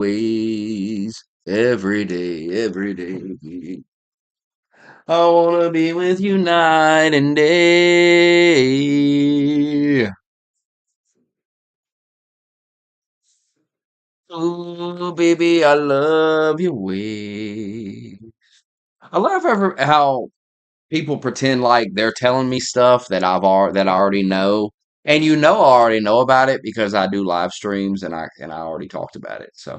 Ways every day, every day. I wanna be with you night and day. Ooh, baby, I love your way. I love how people pretend like they're telling me stuff that I already know, and I already know about it because I do live streams and I already talked about it. So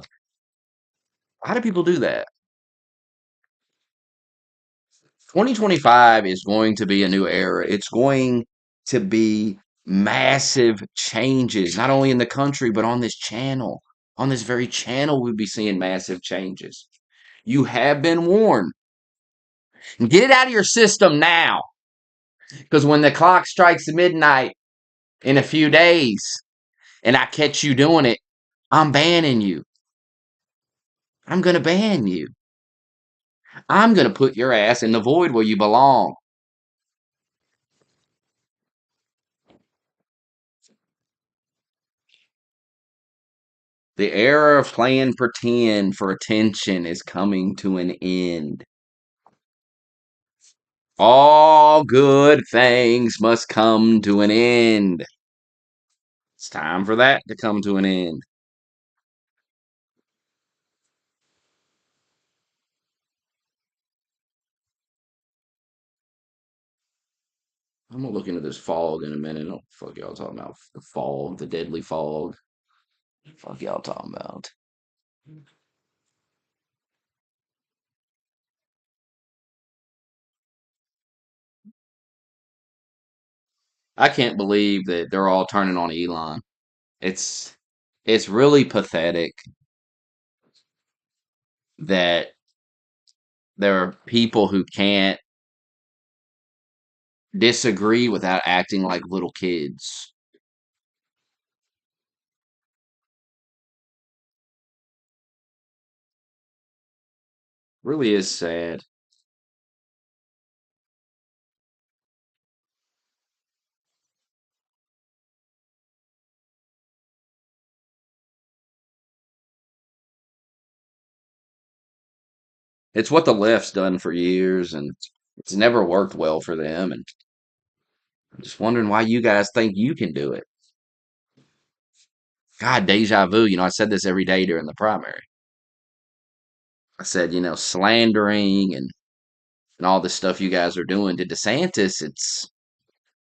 how do people do that? 2025 is going to be a new era. It's going to be massive changes, not only in the country, but on this channel. On this very channel, we'll be seeing massive changes. You have been warned. Get it out of your system now. Because when the clock strikes midnight in a few days and I catch you doing it, I'm banning you. I'm going to ban you. I'm going to put your ass in the void where you belong. The era of playing pretend for attention is coming to an end. All good things must come to an end. It's time for that to come to an end. I'm gonna look into this fog in a minute. What the fuck y'all talking about? The fog, the deadly fog. What the fuck y'all talking about? I can't believe that they're all turning on Elon. It's it's really pathetic that there are people who can't disagree without acting like little kids. Really is sad. It's what the left's done for years, and it's never worked well for them. And I'm just wondering why you guys think you can do it. God, deja vu. I said this every day during the primary. I said, slandering and all this stuff you guys are doing to DeSantis. It's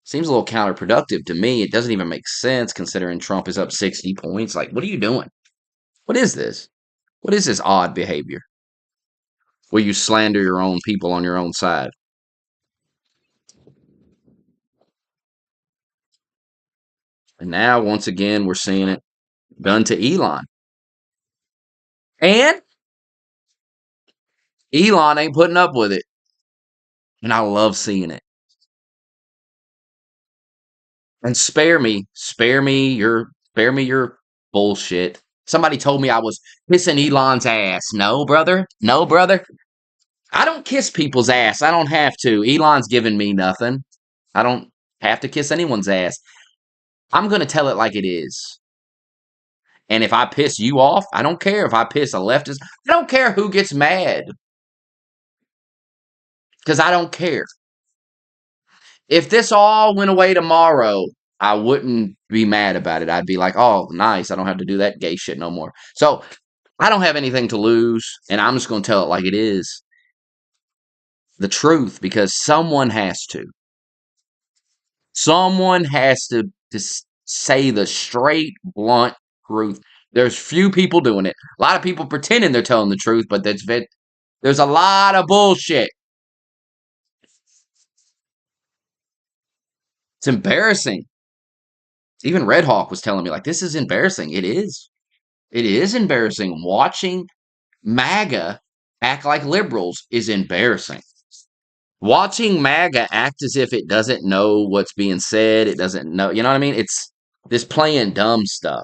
seems a little counterproductive to me. It doesn't even make sense considering Trump is up 60 points. Like, what are you doing? What is this? What is this odd behavior where you slander your own people on your own side? And now, once again, we're seeing it done to Elon. And Elon ain't putting up with it. And I love seeing it. And spare me your bullshit. Somebody told me I was kissing Elon's ass. No, brother. No, brother. I don't kiss people's ass. I don't have to. Elon's giving me nothing. I don't have to kiss anyone's ass. I'm going to tell it like it is. And if I piss you off, I don't care if I piss a leftist. I don't care who gets mad because I don't care. If this all went away tomorrow, I wouldn't be mad about it. I'd be like, oh, nice. I don't have to do that gay shit no more. So I don't have anything to lose. And I'm just going to tell it like it is the truth because someone has to. Someone has to say the straight, blunt truth. There's few people doing it. A lot of people pretending they're telling the truth, but there's a lot of bullshit. It's embarrassing. Even Red Hawk was telling me, like, this is embarrassing. It is. It is embarrassing. Watching MAGA act like liberals is embarrassing. Watching MAGA act as if it doesn't know what's being said, it doesn't know, you know what I mean? It's this playing dumb stuff.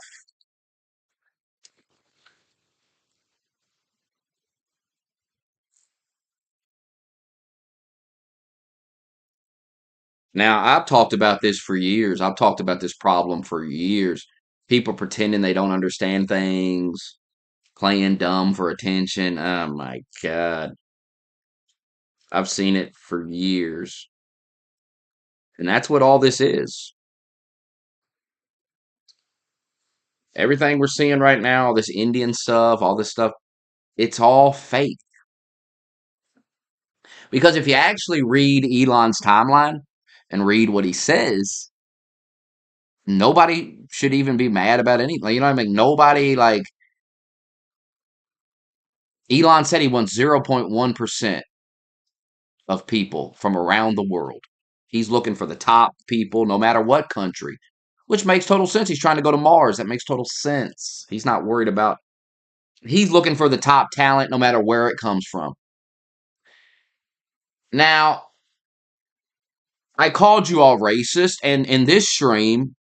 Now, I've talked about this for years. I've talked about this problem for years. People pretending they don't understand things. playing dumb for attention. Oh my God. I've seen it for years. And that's what all this is. Everything we're seeing right now, all this Indian stuff, all this stuff, it's all fake. Because if you actually read Elon's timeline and read what he says, nobody should even be mad about anything. You know what I mean? Nobody, like, Elon said he wants 0.1% of people from around the world. He's looking for the top people, no matter what country, which makes total sense. He's trying to go to Mars. That makes total sense. He's not worried about, he's looking for the top talent, no matter where it comes from. Now, I called you all racist, and in this stream,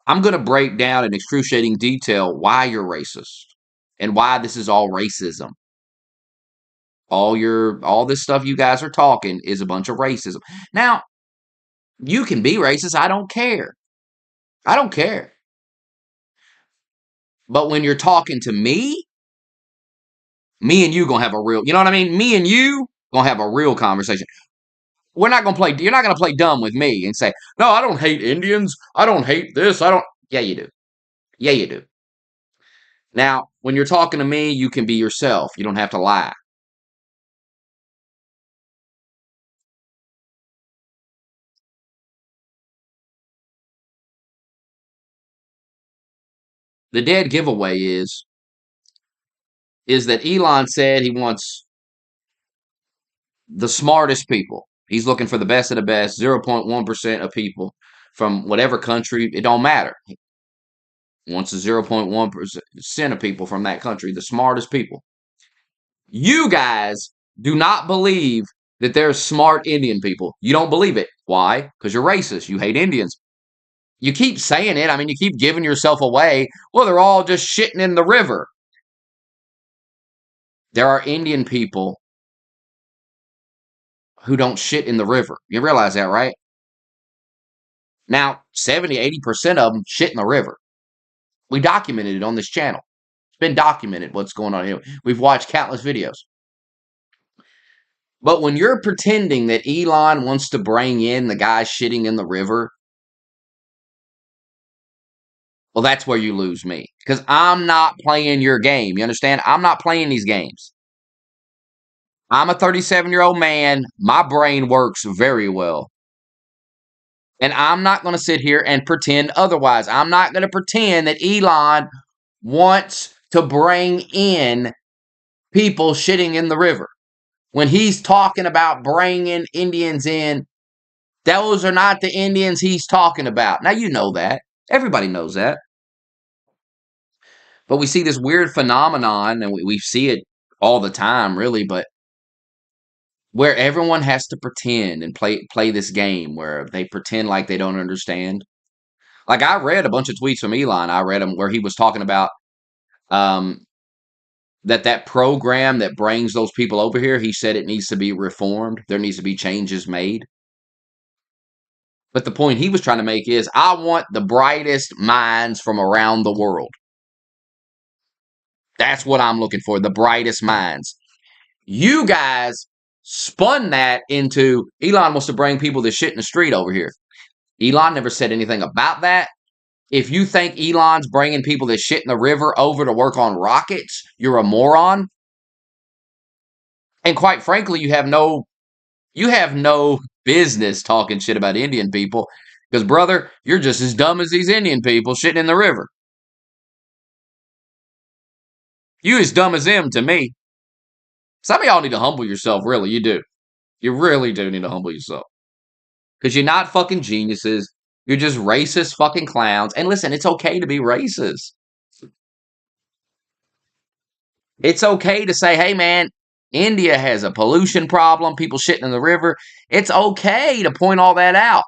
I'm going to break down in excruciating detail why you're racist and why this is all racism. All this stuff you guys are talking is a bunch of racism. Now, you can be racist. I don't care. I don't care. But when you're talking to me and you gonna have a real, you know what I mean? Me and you gonna have a real conversation. We're not gonna play, you're not gonna play dumb with me and say, no, I don't hate Indians. I don't hate this. I don't. Yeah, you do. Yeah, you do. Now, when you're talking to me, you can be yourself. You don't have to lie. The dead giveaway is that Elon said he wants the smartest people. He's looking for the best of the best, 0.1% of people from whatever country. It don't matter. He wants the 0.1% of people from that country, the smartest people. You guys do not believe that there's smart Indian people. You don't believe it. Why? Because you're racist. You hate Indians. You keep saying it. I mean, you keep giving yourself away. Well, they're all just shitting in the river. There are Indian people who don't shit in the river. You realize that, right? Now, 70, 80% of them shit in the river. We documented it on this channel. It's been documented what's going on here. We've watched countless videos. But when you're pretending that Elon wants to bring in the guy shitting in the river, well, that's where you lose me. Because I'm not playing your game. You understand? I'm not playing these games. I'm a 37-year-old man. My brain works very well. And I'm not going to sit here and pretend otherwise. I'm not going to pretend that Elon wants to bring in people shitting in the river. When he's talking about bringing Indians in, those are not the Indians he's talking about. Now, you know that. Everybody knows that. But we see this weird phenomenon, and we see it all the time, really, but where everyone has to pretend and play this game where they pretend like they don't understand. Like, I read a bunch of tweets from Elon. I read them where he was talking about um, that program that brings those people over here. He said it needs to be reformed. There needs to be changes made. But the point he was trying to make is, I want the brightest minds from around the world. That's what I'm looking for, the brightest minds. You guys spun that into Elon wants to bring people that shit in the street over here. Elon never said anything about that. If you think Elon's bringing people that shit in the river over to work on rockets, you're a moron. And quite frankly, you have no business talking shit about Indian people because, brother, you're just as dumb as these Indian people shitting in the river. You as dumb as them to me. Some of y'all need to humble yourself, really. You do. You really do need to humble yourself. Because you're not fucking geniuses. You're just racist fucking clowns. And listen, it's okay to be racist. It's okay to say, hey, man, India has a pollution problem, people shitting in the river. It's okay to point all that out.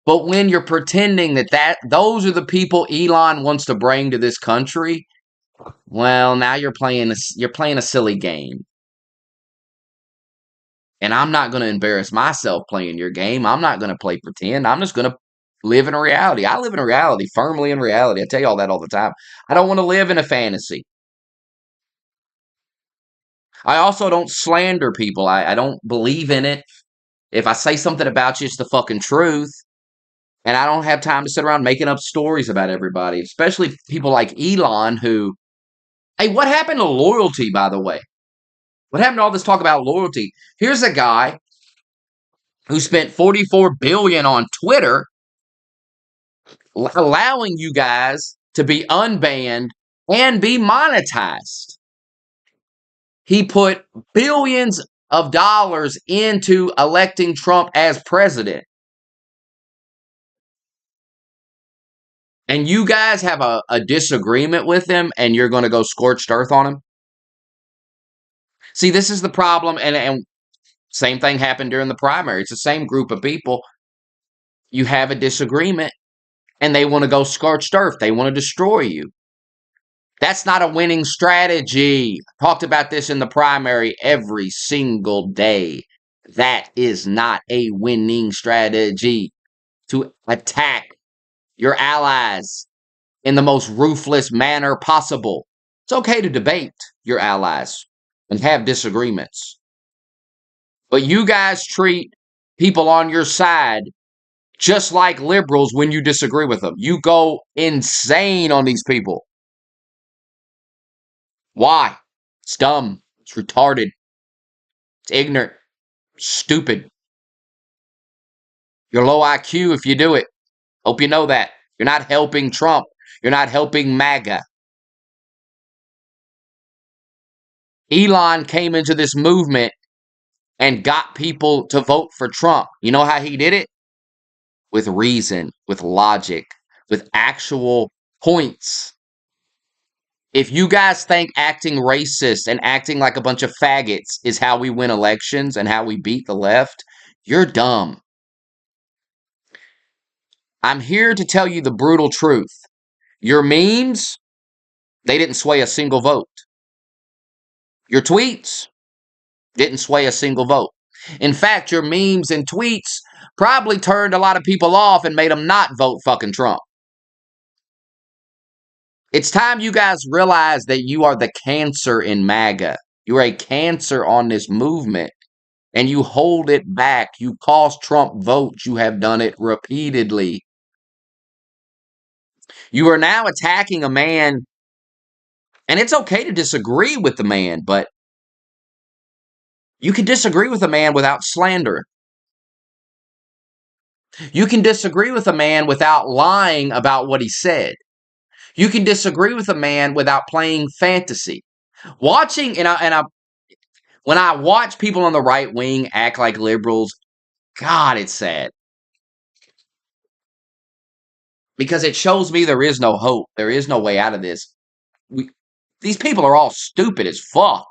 But when you're pretending that those are the people Elon wants to bring to this country, well, now you're playing a silly game. And I'm not going to embarrass myself playing your game. I'm not going to play pretend. I'm just going to live in reality. I live in reality, firmly in reality. I tell you all that all the time. I don't want to live in a fantasy. I also don't slander people. I don't believe in it. If I say something about you, it's the fucking truth. And I don't have time to sit around making up stories about everybody, especially people like Elon who, hey, what happened to loyalty, by the way? What happened to all this talk about loyalty? Here's a guy who spent 44 billion on Twitter allowing you guys to be unbanned and be monetized. He put billions of dollars into electing Trump as president. And you guys have a disagreement with him and you're going to go scorched earth on him? See, this is the problem. And same thing happened during the primary. It's the same group of people. You have a disagreement and they want to go scorched earth. They want to destroy you. That's not a winning strategy. Talked about this in the primary every single day. That is not a winning strategy to attack your allies in the most ruthless manner possible. It's okay to debate your allies and have disagreements. But you guys treat people on your side just like liberals when you disagree with them. You go insane on these people. Why? It's dumb. It's retarded. It's ignorant. Stupid. You're low IQ if you do it. Hope you know that. You're not helping Trump. You're not helping Maga. Elon came into this movement and got people to vote for Trump. You know how he did it? With reason, with logic, with actual points. If you guys think acting racist and acting like a bunch of faggots is how we win elections and how we beat the left, you're dumb. I'm here to tell you the brutal truth. Your memes, they didn't sway a single vote. Your tweets didn't sway a single vote. In fact, your memes and tweets probably turned a lot of people off and made them not vote fucking Trump. It's time you guys realize that you are the cancer in MAGA. You're a cancer on this movement, and you hold it back. You cost Trump votes. You have done it repeatedly. You are now attacking a man, and it's okay to disagree with the man, but you can disagree with a man without slander. You can disagree with a man without lying about what he said. You can disagree with a man without playing fantasy. Watching, when I watch people on the right wing act like liberals, God, it's sad. Because it shows me there is no hope. There is no way out of this. These people are all stupid as fuck.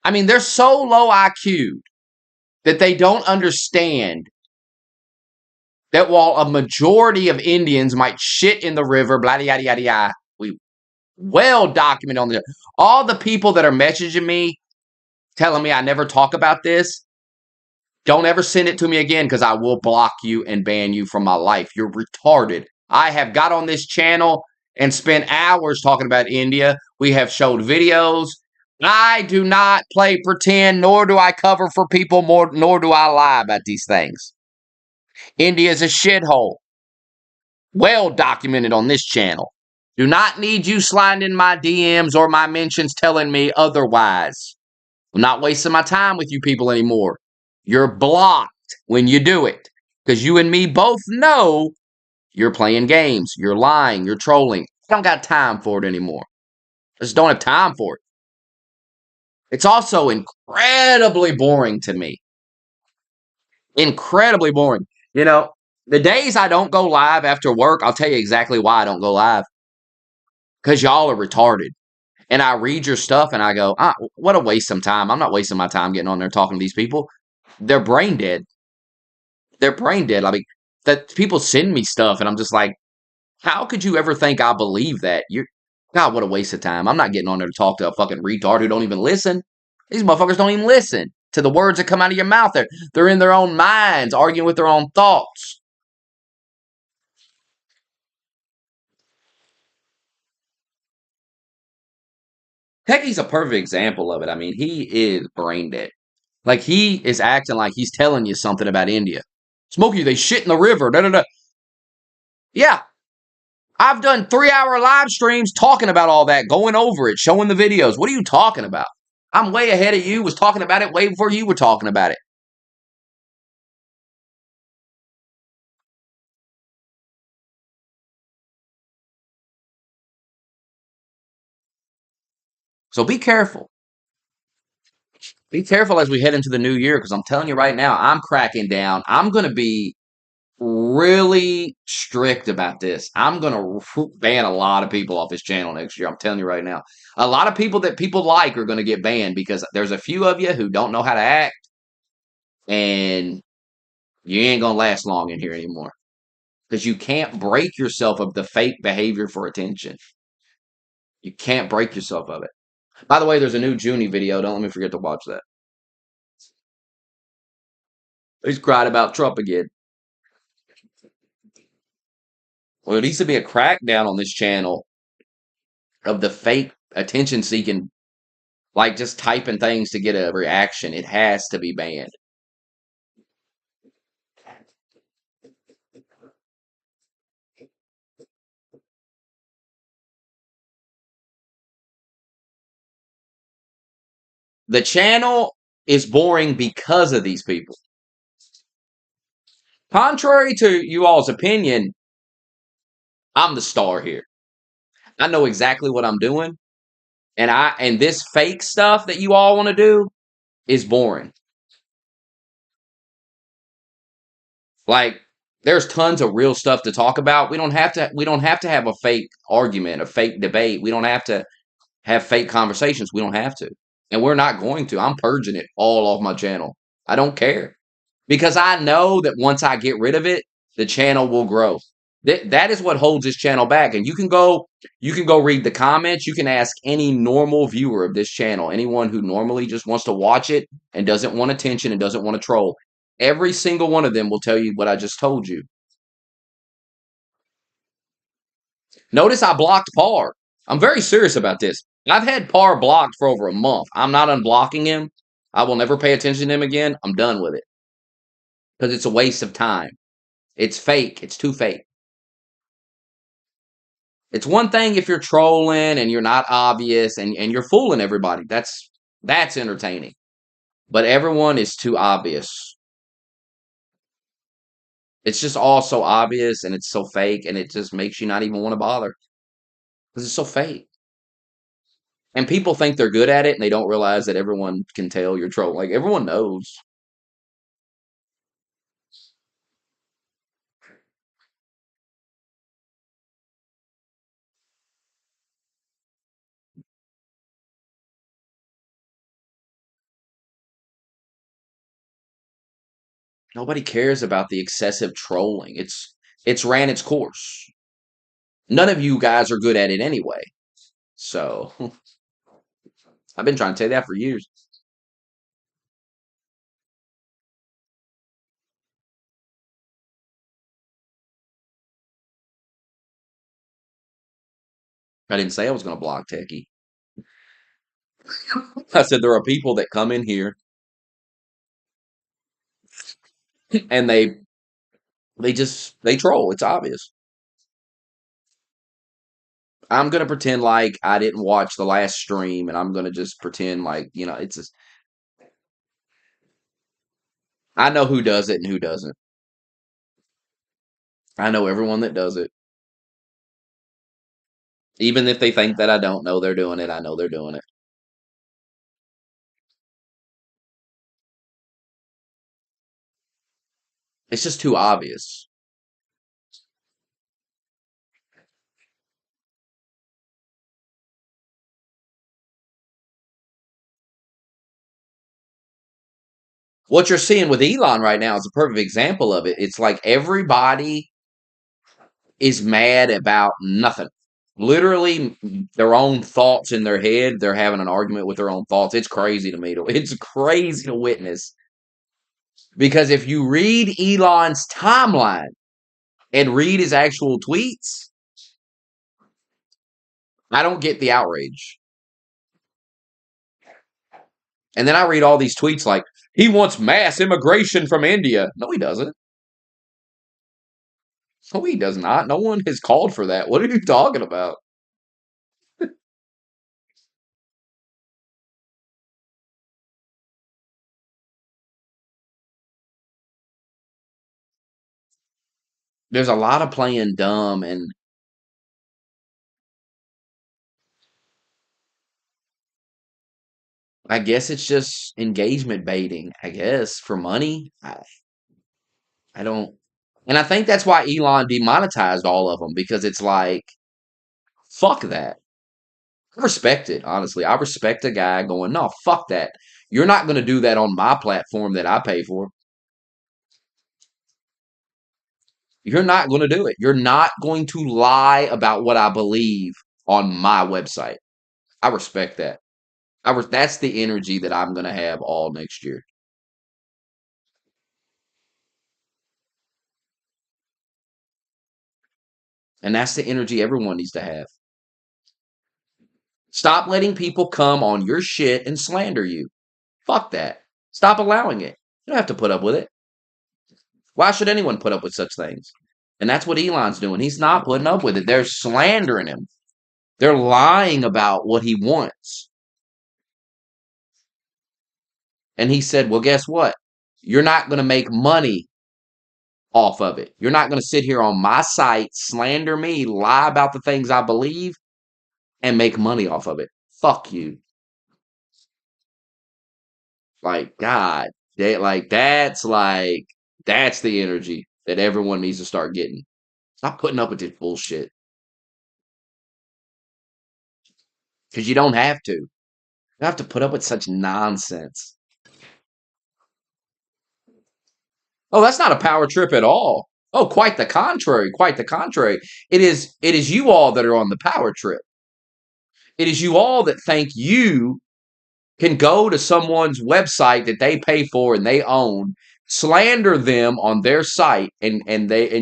I mean, they're so low IQ that they don't understand that while a majority of Indians might shit in the river, blah, yada, yada, yada, we well documented on the all the people that are messaging me telling me I never talk about this, don't ever send it to me again because I will block you and ban you from my life. You're retarded. I have got on this channel and spent hours talking about India. We have showed videos. I do not play pretend, nor do I cover for people, nor do I lie about these things. India is a shithole. Well documented on this channel. Do not need you sliding in my DMs or my mentions telling me otherwise. I'm not wasting my time with you people anymore. You're blocked when you do it. Because you and me both know you're playing games. You're lying. You're trolling. I don't got time for it anymore. I just don't have time for it. It's also incredibly boring to me. Incredibly boring. You know, the days I don't go live after work, I'll tell you exactly why I don't go live. Because y'all are retarded. And I read your stuff and I go, what a waste of time. I'm not wasting my time getting on there talking to these people. They're brain dead. They're brain dead. I mean, that people send me stuff and I'm just like, how could you ever think I believe that? God, what a waste of time. I'm not getting on there to talk to a fucking retard who don't even listen. These motherfuckers don't even listen to the words that come out of your mouth. They're in their own minds, arguing with their own thoughts. Peggy's a perfect example of it. I mean, he is brain dead. Like he is acting like he's telling you something about India. Smokey, they shit in the river. Da, da, da. Yeah, I've done 3 hour live streams talking about all that, going over it, showing the videos. What are you talking about? I'm way ahead of you. Was talking about it way before you were talking about it. So be careful. Be careful as we head into the new year because I'm telling you right now, I'm cracking down. I'm going to be really strict about this. I'm going to ban a lot of people off this channel next year. I'm telling you right now. A lot of people that people like are going to get banned because there's a few of you who don't know how to act and you ain't going to last long in here anymore because you can't break yourself of the fake behavior for attention. You can't break yourself of it. By the way, there's a new Junie video. Don't let me forget to watch that. He's cried about Trump again. Well, it needs to be a crackdown on this channel of the fake attention seeking, like just typing things to get a reaction. It has to be banned. The channel is boring because of these people. Contrary to you all's opinion, I'm the star here. I know exactly what I'm doing. And this fake stuff that you all want to do is boring. Like there's tons of real stuff to talk about. We don't have to have a fake argument, a fake debate. We don't have to have fake conversations. We don't have to. And we're not going to. I'm purging it all off my channel. I don't care. Because I know that once I get rid of it, the channel will grow. That is what holds this channel back. And you can go read the comments. You can ask any normal viewer of this channel, anyone who normally just wants to watch it and doesn't want attention and doesn't want to troll. Every single one of them will tell you what I just told you. Notice I blocked Par. I'm very serious about this. I've had Par blocked for over a month. I'm not unblocking him. I will never pay attention to him again. I'm done with it. Because it's a waste of time. It's fake. It's too fake. It's one thing if you're trolling and you're not obvious and you're fooling everybody. That's entertaining. But everyone is too obvious. It's just all so obvious and it's so fake and it just makes you not even want to bother. Because it's so fake. And people think they're good at it and they don't realize that everyone can tell you're trolling. Like everyone knows. Nobody cares about the excessive trolling. It's ran its course. None of you guys are good at it anyway. So I've been trying to say that for years. I didn't say I was going to block Techie. I said there are people that come in here and they troll. It's obvious. I'm gonna pretend like I didn't watch the last stream, and I'm gonna just pretend like it's just, I know who does it and who doesn't. I know everyone that does it, even if they think that I don't know they're doing it. I know they're doing it. It's just too obvious. What you're seeing with Elon right now is a perfect example of it. It's like everybody is mad about nothing. Literally, their own thoughts in their head. They're having an argument with their own thoughts. It's crazy to me. It's crazy to witness. Because if you read Elon's timeline and read his actual tweets, I don't get the outrage. And then I read all these tweets like, he wants mass immigration from India. No, he doesn't. No, he does not. No one has called for that. What are you talking about? There's a lot of playing dumb, and I guess it's just engagement baiting, I guess, for money. I don't. And I think that's why Elon demonetized all of them because it's like, fuck that. I respect it, honestly. I respect a guy going, no, fuck that. You're not going to do that on my platform that I pay for. You're not going to do it. You're not going to lie about what I believe on my website. I respect that. That's the energy that I'm going to have all next year. And that's the energy everyone needs to have. Stop letting people come on your shit and slander you. Fuck that. Stop allowing it. You don't have to put up with it. Why should anyone put up with such things? And that's what Elon's doing. He's not putting up with it. They're slandering him. They're lying about what he wants. And he said, well, guess what? You're not going to make money off of it. You're not going to sit here on my site, slander me, lie about the things I believe, and make money off of it. Fuck you. Like, God, that's the energy that everyone needs to start getting. Stop putting up with this bullshit. Because you don't have to. You don't have to put up with such nonsense. Oh, that's not a power trip at all. Oh, quite the contrary. Quite the contrary. It is you all that are on the power trip. It is you all that think you can go to someone's website that they pay for and they own, slander them on their site, and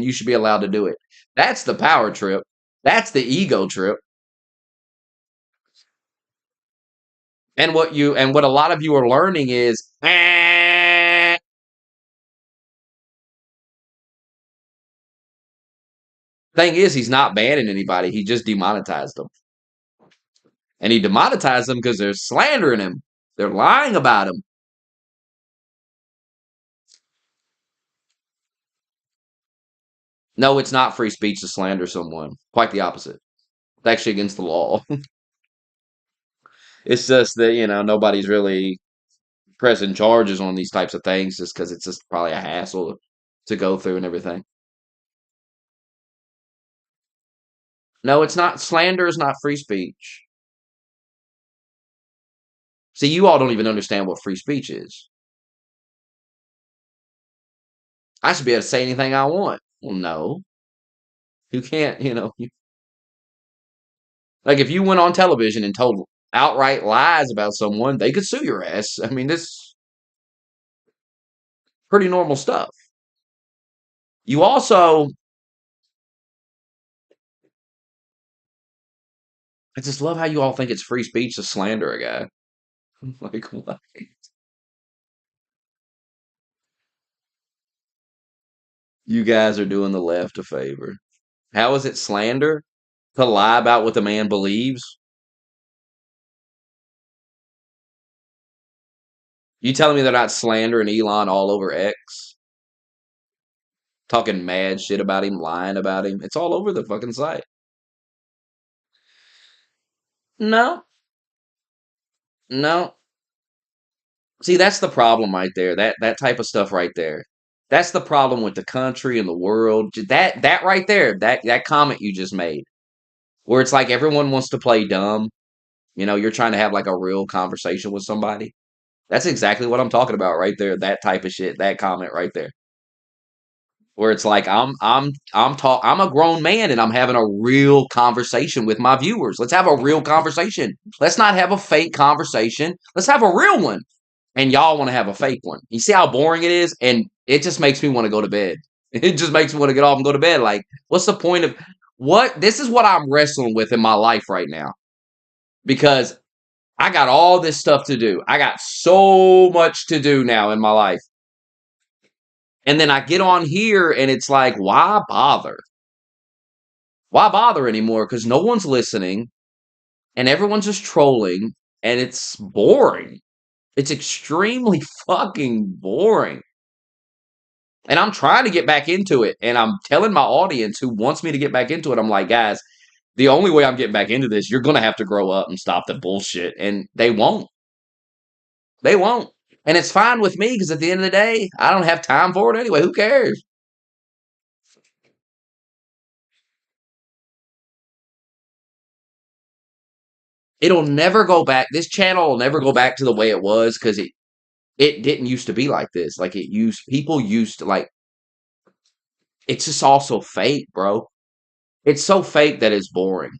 you should be allowed to do it. That's the power trip. That's the ego trip. And what a lot of you are learning is, thing is, he's not banning anybody. He just demonetized them. And he demonetized them because they're slandering him. They're lying about him. No, it's not free speech to slander someone. Quite the opposite. It's actually against the law. It's just that, nobody's really pressing charges on these types of things just because it's just probably a hassle to go through and everything. No, it's not. Slander is not free speech. See, you all don't even understand what free speech is. I should be able to say anything I want. Well, no. You can't, like if you went on television and told outright lies about someone, they could sue your ass. I mean, this pretty normal stuff. You also, I just love how you all think it's free speech to slander a guy. Like, what? You guys are doing the left a favor. How is it slander? To lie about what the man believes? You telling me they're not slandering Elon all over X? Talking mad shit about him, lying about him? It's all over the fucking site. No, no. See, that's the problem right there. That type of stuff right there. That's the problem with the country and the world. That right there, that comment you just made, where it's like everyone wants to play dumb. You're trying to have like a real conversation with somebody. That's exactly what I'm talking about right there. That type of shit. That comment right there. Where it's like I'm a grown man and I'm having a real conversation with my viewers. Let's have a real conversation. Let's not have a fake conversation. Let's have a real one. And y'all want to have a fake one. You see how boring it is? And it just makes me want to go to bed. It just makes me want to get off and go to bed. Like, what's the point of what? This is what I'm wrestling with in my life right now. Because I got all this stuff to do. I got so much to do now in my life. And then I get on here and it's like, why bother? Why bother anymore? Because no one's listening and everyone's just trolling and it's boring. It's extremely fucking boring. And I'm trying to get back into it. And I'm telling my audience who wants me to get back into it, I'm like, guys, the only way I'm getting back into this, you're going to have to grow up and stop the bullshit. And they won't. They won't. And it's fine with me because at the end of the day, I don't have time for it anyway. Who cares? It'll never go back. This channel will never go back to the way it was because it didn't used to be like this. Like it used people used to like it's just all so fake, bro. It's so fake that it's boring.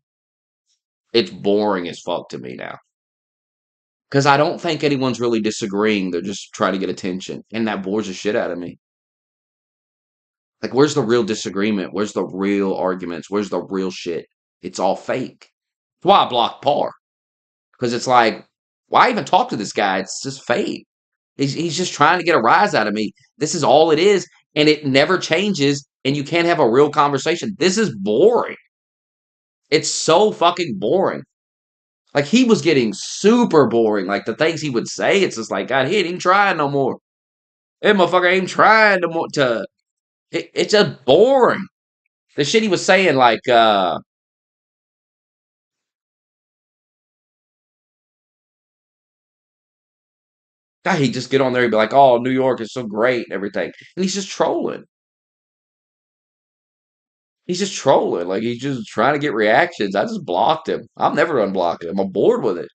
It's boring as fuck to me now. Because I don't think anyone's really disagreeing. They're just trying to get attention. And that bores the shit out of me. Like, where's the real disagreement? Where's the real arguments? Where's the real shit? It's all fake. That's why I blocked Par. Because it's like, why even talk to this guy? It's just fake. He's just trying to get a rise out of me. This is all it is. And it never changes. And you can't have a real conversation. This is boring. It's so fucking boring. Like, he was getting super boring. Like, the things he would say, it's just like, God, he ain't even trying no more. That motherfucker ain't trying no more to. It's just boring. The shit he was saying, like, God, he'd just get on there and be like, oh, New York is so great and everything. And he's just trolling. He's just trolling. Like, he's just trying to get reactions. I just blocked him. I'm never unblocking him. I'm bored with it.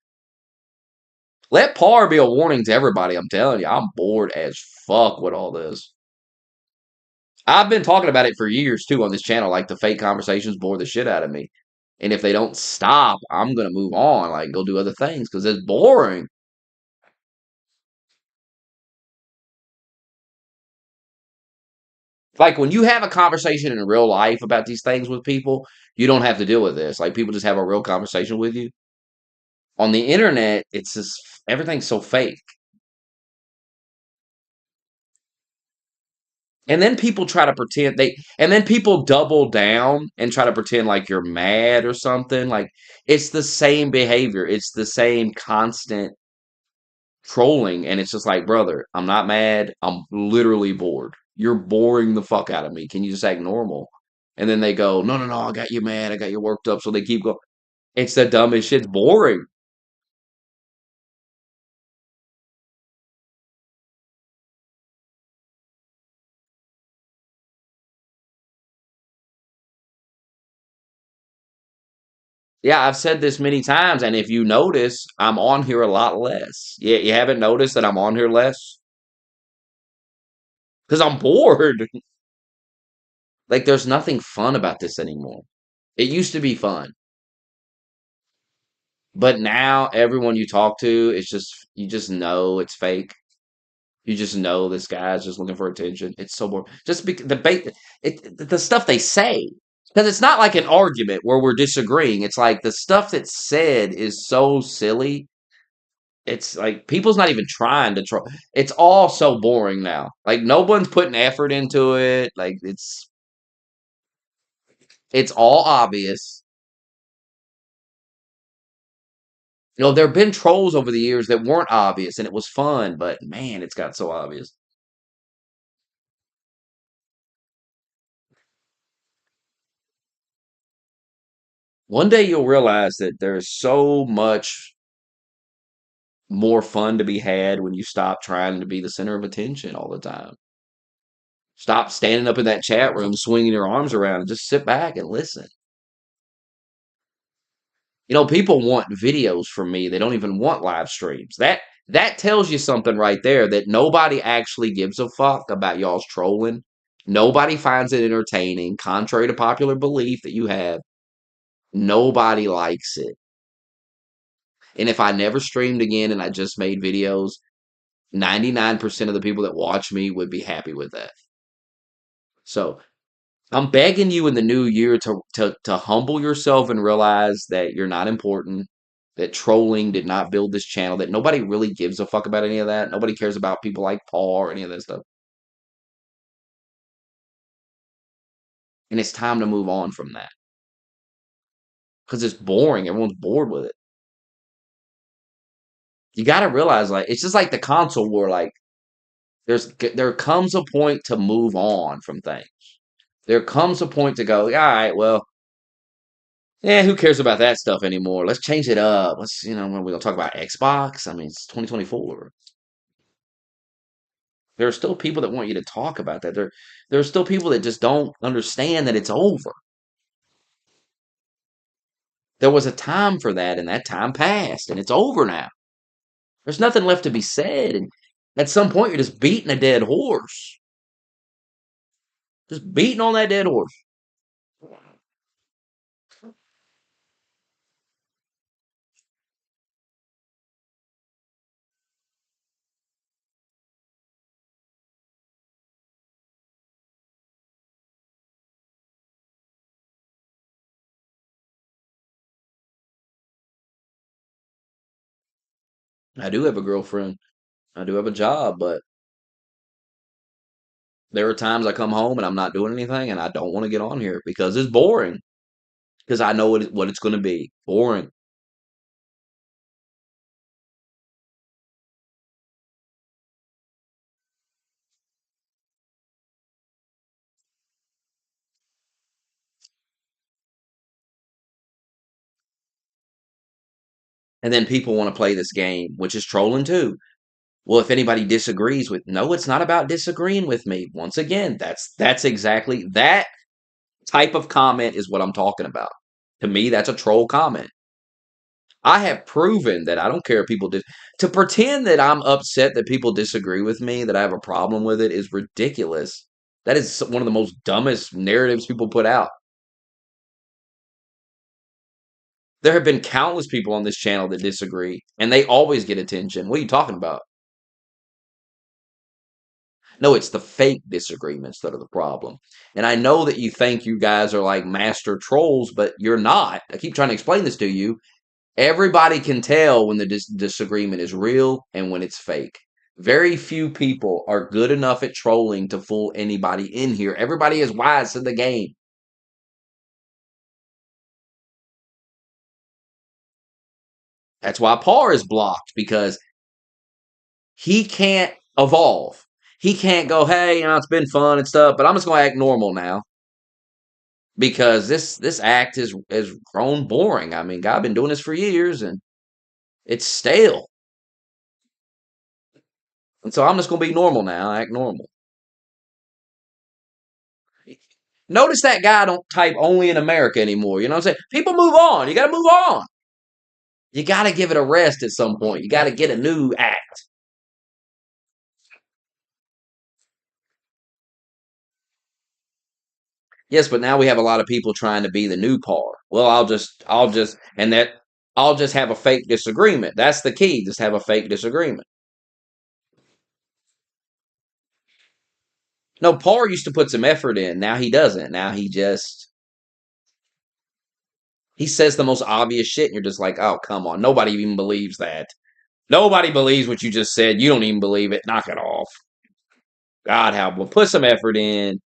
Let Par be a warning to everybody. I'm telling you, I'm bored as fuck with all this. I've been talking about it for years too on this channel. Like the fake conversations bore the shit out of me. And if they don't stop, I'm gonna move on, like go do other things because it's boring. Like when you have a conversation in real life about these things with people, you don't have to deal with this. Like people just have a real conversation with you. On the internet, it's just everything's so fake. And then people try to pretend and then people double down and try to pretend like you're mad or something. Like it's the same behavior. It's the same constant trolling. And it's just like, brother, I'm not mad. I'm literally bored. You're boring the fuck out of me. Can you just act normal? And then they go, no, no, no, I got you mad. I got you worked up. So they keep going. It's the dumbest shit. It's boring. Yeah, I've said this many times, and if you notice, I'm on here a lot less. Yeah, you haven't noticed that I'm on here less? Because I'm bored. Like, there's nothing fun about this anymore. It used to be fun, but now everyone you talk to, it's just, you just know it's fake. You just know this guy's just looking for attention. It's so boring. Just the stuff they say. Because it's not like an argument where we're disagreeing. It's like the stuff that's said is so silly. It's like people's not even trying to try. It's all so boring now. Like no one's putting effort into it. Like it's all obvious. You know, there have been trolls over the years that weren't obvious and it was fun, but man, it's got so obvious. One day you'll realize that there's so much more fun to be had when you stop trying to be the center of attention all the time. Stop standing up in that chat room, swinging your arms around, and just sit back and listen. You know, people want videos from me. They don't even want live streams. That tells you something right there that nobody actually gives a fuck about y'all's trolling. Nobody finds it entertaining, contrary to popular belief that you have. Nobody likes it. And if I never streamed again and I just made videos, 99% of the people that watch me would be happy with that. So I'm begging you in the new year to humble yourself and realize that you're not important. that trolling did not build this channel, that nobody really gives a fuck about any of that. Nobody cares about people like Paul or any of that stuff. And it's time to move on from that because it's boring. Everyone's bored with it. You got to realize, like, it's just like the console war. Like, there comes a point to move on from things. There comes a point to go, all right, well, yeah, who cares about that stuff anymore? Let's change it up. Let's, when we're gonna talk about Xbox. I mean, it's 2024. There are still people that want you to talk about that. There are still people that just don't understand that it's over. There was a time for that, and that time passed, and it's over now. There's nothing left to be said, and at some point, you're just beating a dead horse. Just beating on that dead horse. I do have a girlfriend. I do have a job, but there are times I come home and I'm not doing anything, and I don't want to get on here because it's boring. Because I know what it's going to be. Boring. And then people want to play this game, which is trolling too. Well, if anybody disagrees with, no, it's not about disagreeing with me. Once again, that's exactly that type of comment is what I'm talking about. To me, that's a troll comment. I have proven that I don't care if people to pretend that I'm upset that people disagree with me, that I have a problem with it is ridiculous. That is one of the most dumbest narratives people put out. There have been countless people on this channel that disagree, and they always get attention. What are you talking about? No, it's the fake disagreements that are the problem. And I know that you think you guys are like master trolls, but you're not. I keep trying to explain this to you. Everybody can tell when the disagreement is real and when it's fake. Very few people are good enough at trolling to fool anybody in here. Everybody is wise to the game. That's why Par is blocked because he can't evolve. He can't go, hey, it's been fun and stuff, but I'm just going to act normal now because this act has grown boring. I mean, God, I've been doing this for years and it's stale. And so I'm just going to be normal now, act normal. Notice that guy don't type only in America anymore. You know what I'm saying? People move on. You got to move on. You got to give it a rest at some point. You got to get a new act. Yes, but now we have a lot of people trying to be the new par. Well, I'll just have a fake disagreement. That's the key. Just have a fake disagreement. No, Par used to put some effort in. Now he doesn't. Now he says the most obvious shit, and you're just like, oh, come on. Nobody even believes that. Nobody believes what you just said. You don't even believe it. Knock it off. God help. Well, put some effort in.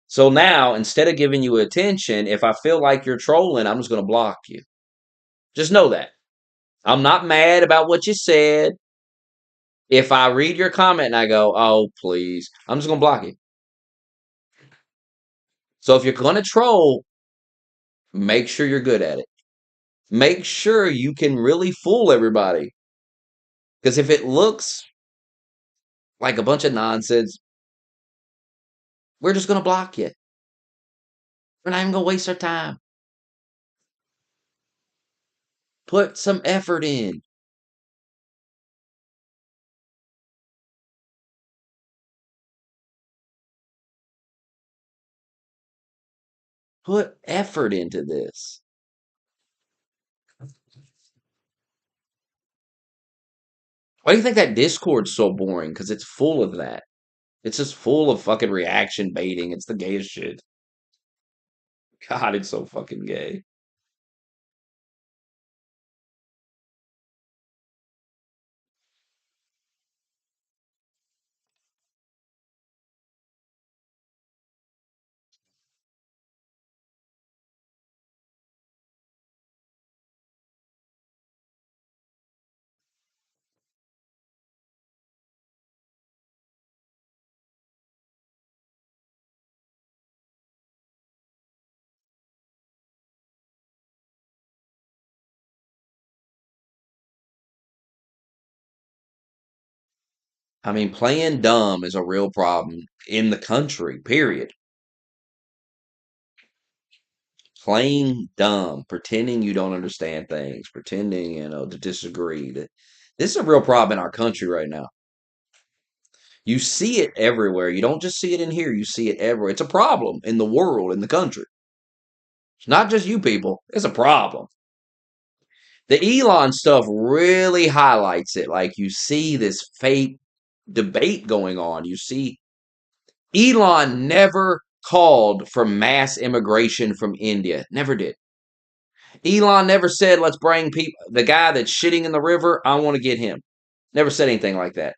So now, instead of giving you attention, if I feel like you're trolling, I'm just going to block you. Just know that. I'm not mad about what you said. If I read your comment and I go, oh, please, I'm just going to block you. So if you're going to troll, make sure you're good at it. Make sure you can really fool everybody. Because if it looks like a bunch of nonsense, we're just going to block you. We're not even going to waste our time. Put some effort in. Put effort into this. Why do you think that Discord's so boring? Because it's full of that. It's just full of fucking reaction baiting. It's the gayest shit. God, it's so fucking gay. I mean, playing dumb is a real problem in the country, period. Playing dumb, pretending you don't understand things, pretending, to disagree. This is a real problem in our country right now. You see it everywhere. You don't just see it in here, you see it everywhere. It's a problem in the world, in the country. It's not just you people, it's a problem. The Elon stuff really highlights it. Like you see this fake debate going on. You see Elon never called for mass immigration from India. Never did. Elon never said, let's bring people, the guy that's shitting in the river, I want to get him. Never said anything like that.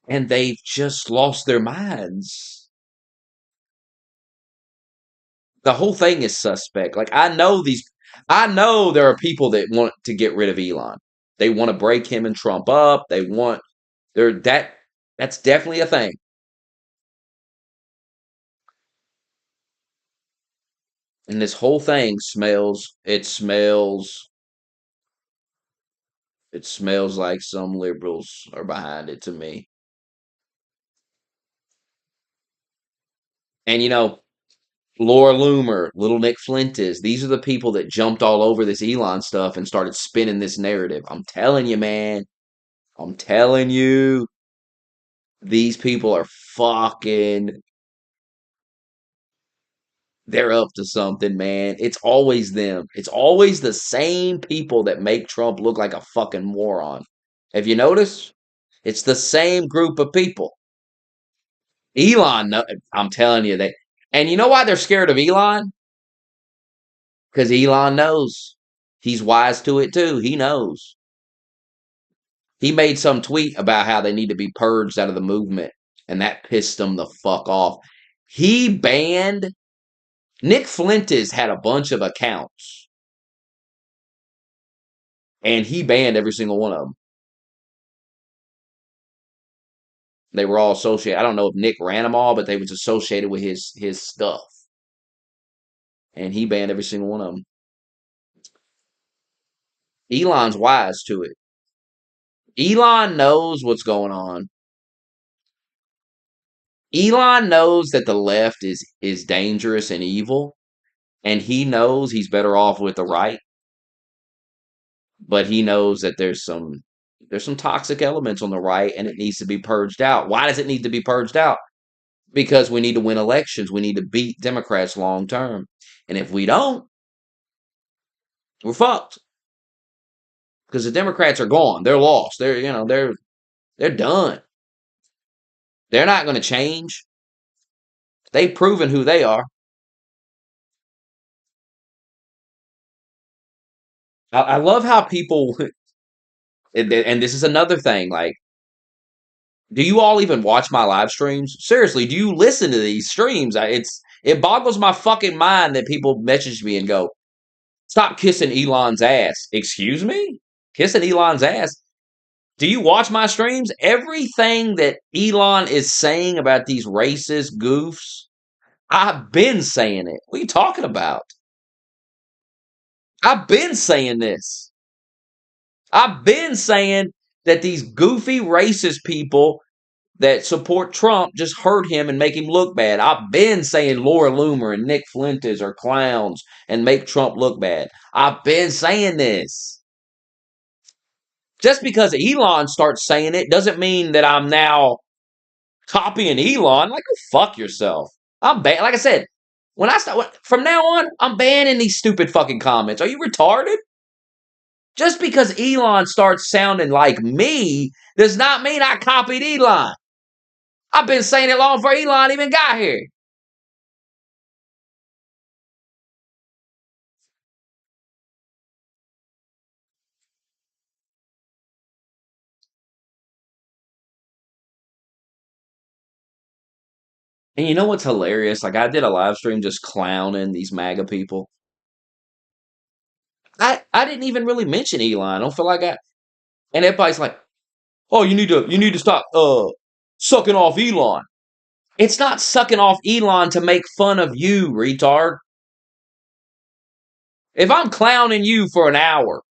And they've just lost their minds. The whole thing is suspect. Like, I know there are people that want to get rid of Elon. They want to break him and Trump up. That's definitely a thing. And this whole thing it smells like some liberals are behind it to me. And Laura Loomer, little Nick Flintis, these are the people that jumped all over this Elon stuff and started spinning this narrative. I'm telling you, man. I'm telling you, these people are fucking, they're up to something, man. It's always them. It's always the same people that make Trump look like a fucking moron. Have you noticed? It's the same group of people. Elon, I'm telling you, and you know why they're scared of Elon? Because Elon knows. He's wise to it too. He knows. He made some tweet about how they need to be purged out of the movement, and that pissed him the fuck off. He banned Nick Flintis had a bunch of accounts, and he banned every single one of them. They were all associated. I don't know if Nick ran them all, but they was associated with his stuff, and he banned every single one of them. Elon's wise to it. Elon knows what's going on. Elon knows that the left is dangerous and evil, and he knows he's better off with the right, but he knows that there's some toxic elements on the right and it needs to be purged out. Why does it need to be purged out? Because we need to win elections. We need to beat Democrats long term. And if we don't, we're fucked. Because the Democrats are gone. They're lost. They're done. They're not going to change. They've proven who they are. I love how people, and this is another thing. Like, do you all even watch my live streams? Seriously, do you listen to these streams? It boggles my fucking mind that people message me and go, "Stop kissing Elon's ass." Excuse me? Kissing Elon's ass? Do you watch my streams? Everything that Elon is saying about these racist goofs, I've been saying it. What are you talking about? I've been saying this. I've been saying that these goofy racist people that support Trump just hurt him and make him look bad. I've been saying Laura Loomer and Nick Flintis are clowns and make Trump look bad. I've been saying this. Just because Elon starts saying it doesn't mean that I'm now copying Elon. Like, go fuck yourself. Like I said, from now on, I'm banning these stupid fucking comments. Are you retarded? Just because Elon starts sounding like me does not mean I copied Elon. I've been saying it long before Elon even got here. And you know what's hilarious? Like, I did a live stream just clowning these MAGA people. I didn't even really mention Elon. I don't feel like I. And everybody's like, "Oh, you need to stop sucking off Elon." It's not sucking off Elon to make fun of you, retard. If I'm clowning you for an hour,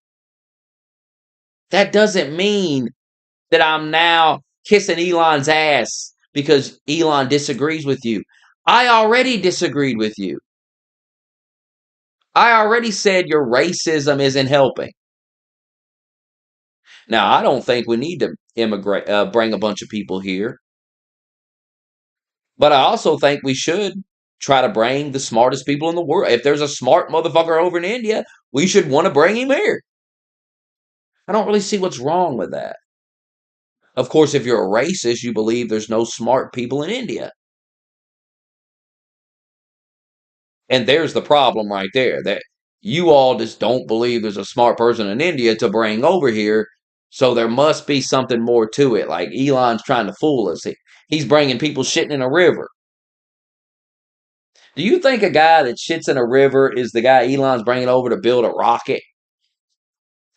that doesn't mean that I'm now kissing Elon's ass because Elon disagrees with you. I already disagreed with you. I already said your racism isn't helping. Now, I don't think we need to immigrate, bring a bunch of people here, but I also think we should try to bring the smartest people in the world. If there's a smart motherfucker over in India, we should want to bring him here. I don't really see what's wrong with that. Of course, if you're a racist, you believe there's no smart people in India. And there's the problem right there, that you all just don't believe there's a smart person in India to bring over here. So there must be something more to it. Like Elon's trying to fool us. He's bringing people shitting in a river. Do you think a guy that shits in a river is the guy Elon's bringing over to build a rocket?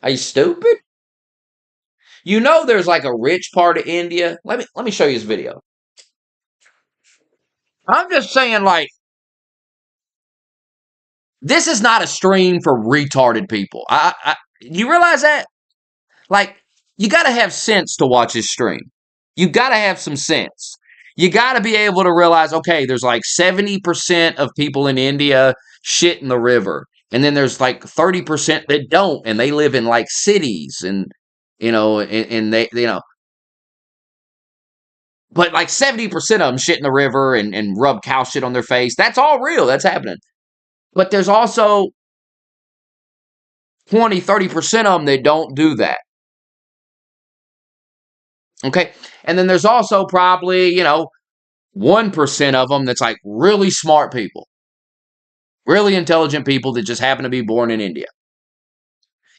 Are you stupid? You know there's like a rich part of India. Let me show you this video. I'm just saying, like, this is not a stream for retarded people. You realize that? Like, you got to have sense to watch this stream. You got to have some sense. You got to be able to realize, okay, there's like 70% of people in India shit in the river. And then there's like 30% that don't. And they live in like cities and they. But like 70% of them shit in the river and rub cow shit on their face. That's all real. That's happening. But there's also 20, 30% of them that don't do that. Okay. And then there's also probably, 1% of them that's like really smart people, really intelligent people that just happen to be born in India.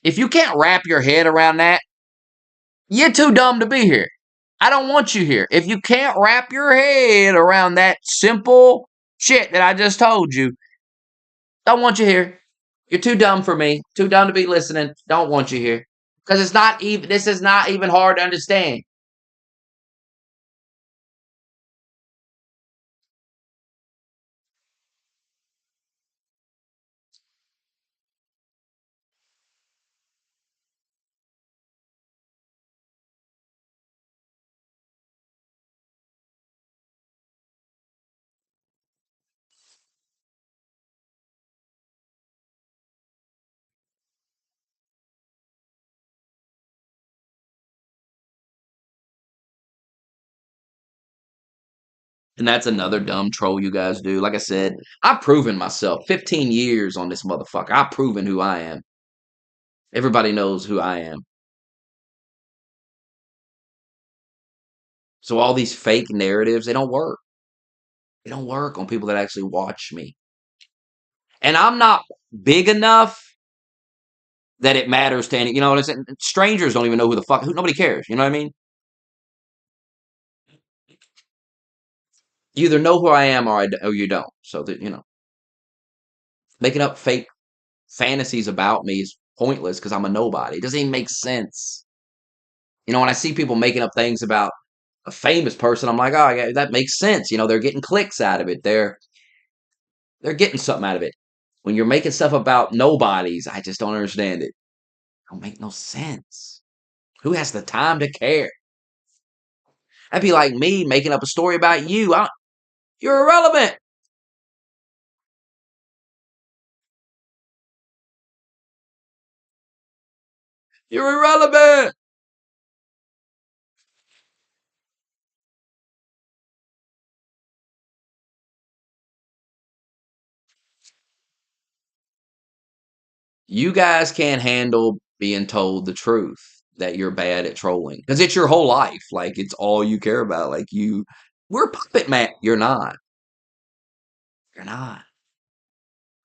If you can't wrap your head around that, you're too dumb to be here. I don't want you here. If you can't wrap your head around that simple shit that I just told you, don't want you here. You're too dumb for me. Too dumb to be listening. Don't want you here. Because this is not even hard to understand. And that's another dumb troll you guys do. Like I said, I've proven myself. 15 years on this motherfucker. I've proven who I am. Everybody knows who I am. So all these fake narratives, they don't work. They don't work on people that actually watch me. And I'm not big enough that it matters to any, you know what I'm saying? Strangers don't even know who the fuck, nobody cares. You know what I mean? You either know who I am or you don't. So that, making up fake fantasies about me is pointless because I'm a nobody. It doesn't even make sense. When I see people making up things about a famous person, I'm like, oh, yeah, that makes sense. They're getting clicks out of it. They're getting something out of it. When you're making stuff about nobodies, I just don't understand it. It don't make no sense. Who has the time to care? That'd be like me making up a story about you. You're irrelevant. You're irrelevant. You guys can't handle being told the truth that you're bad at trolling because it's your whole life. Like it's all you care about. Like we're puppet man. You're not. You're not.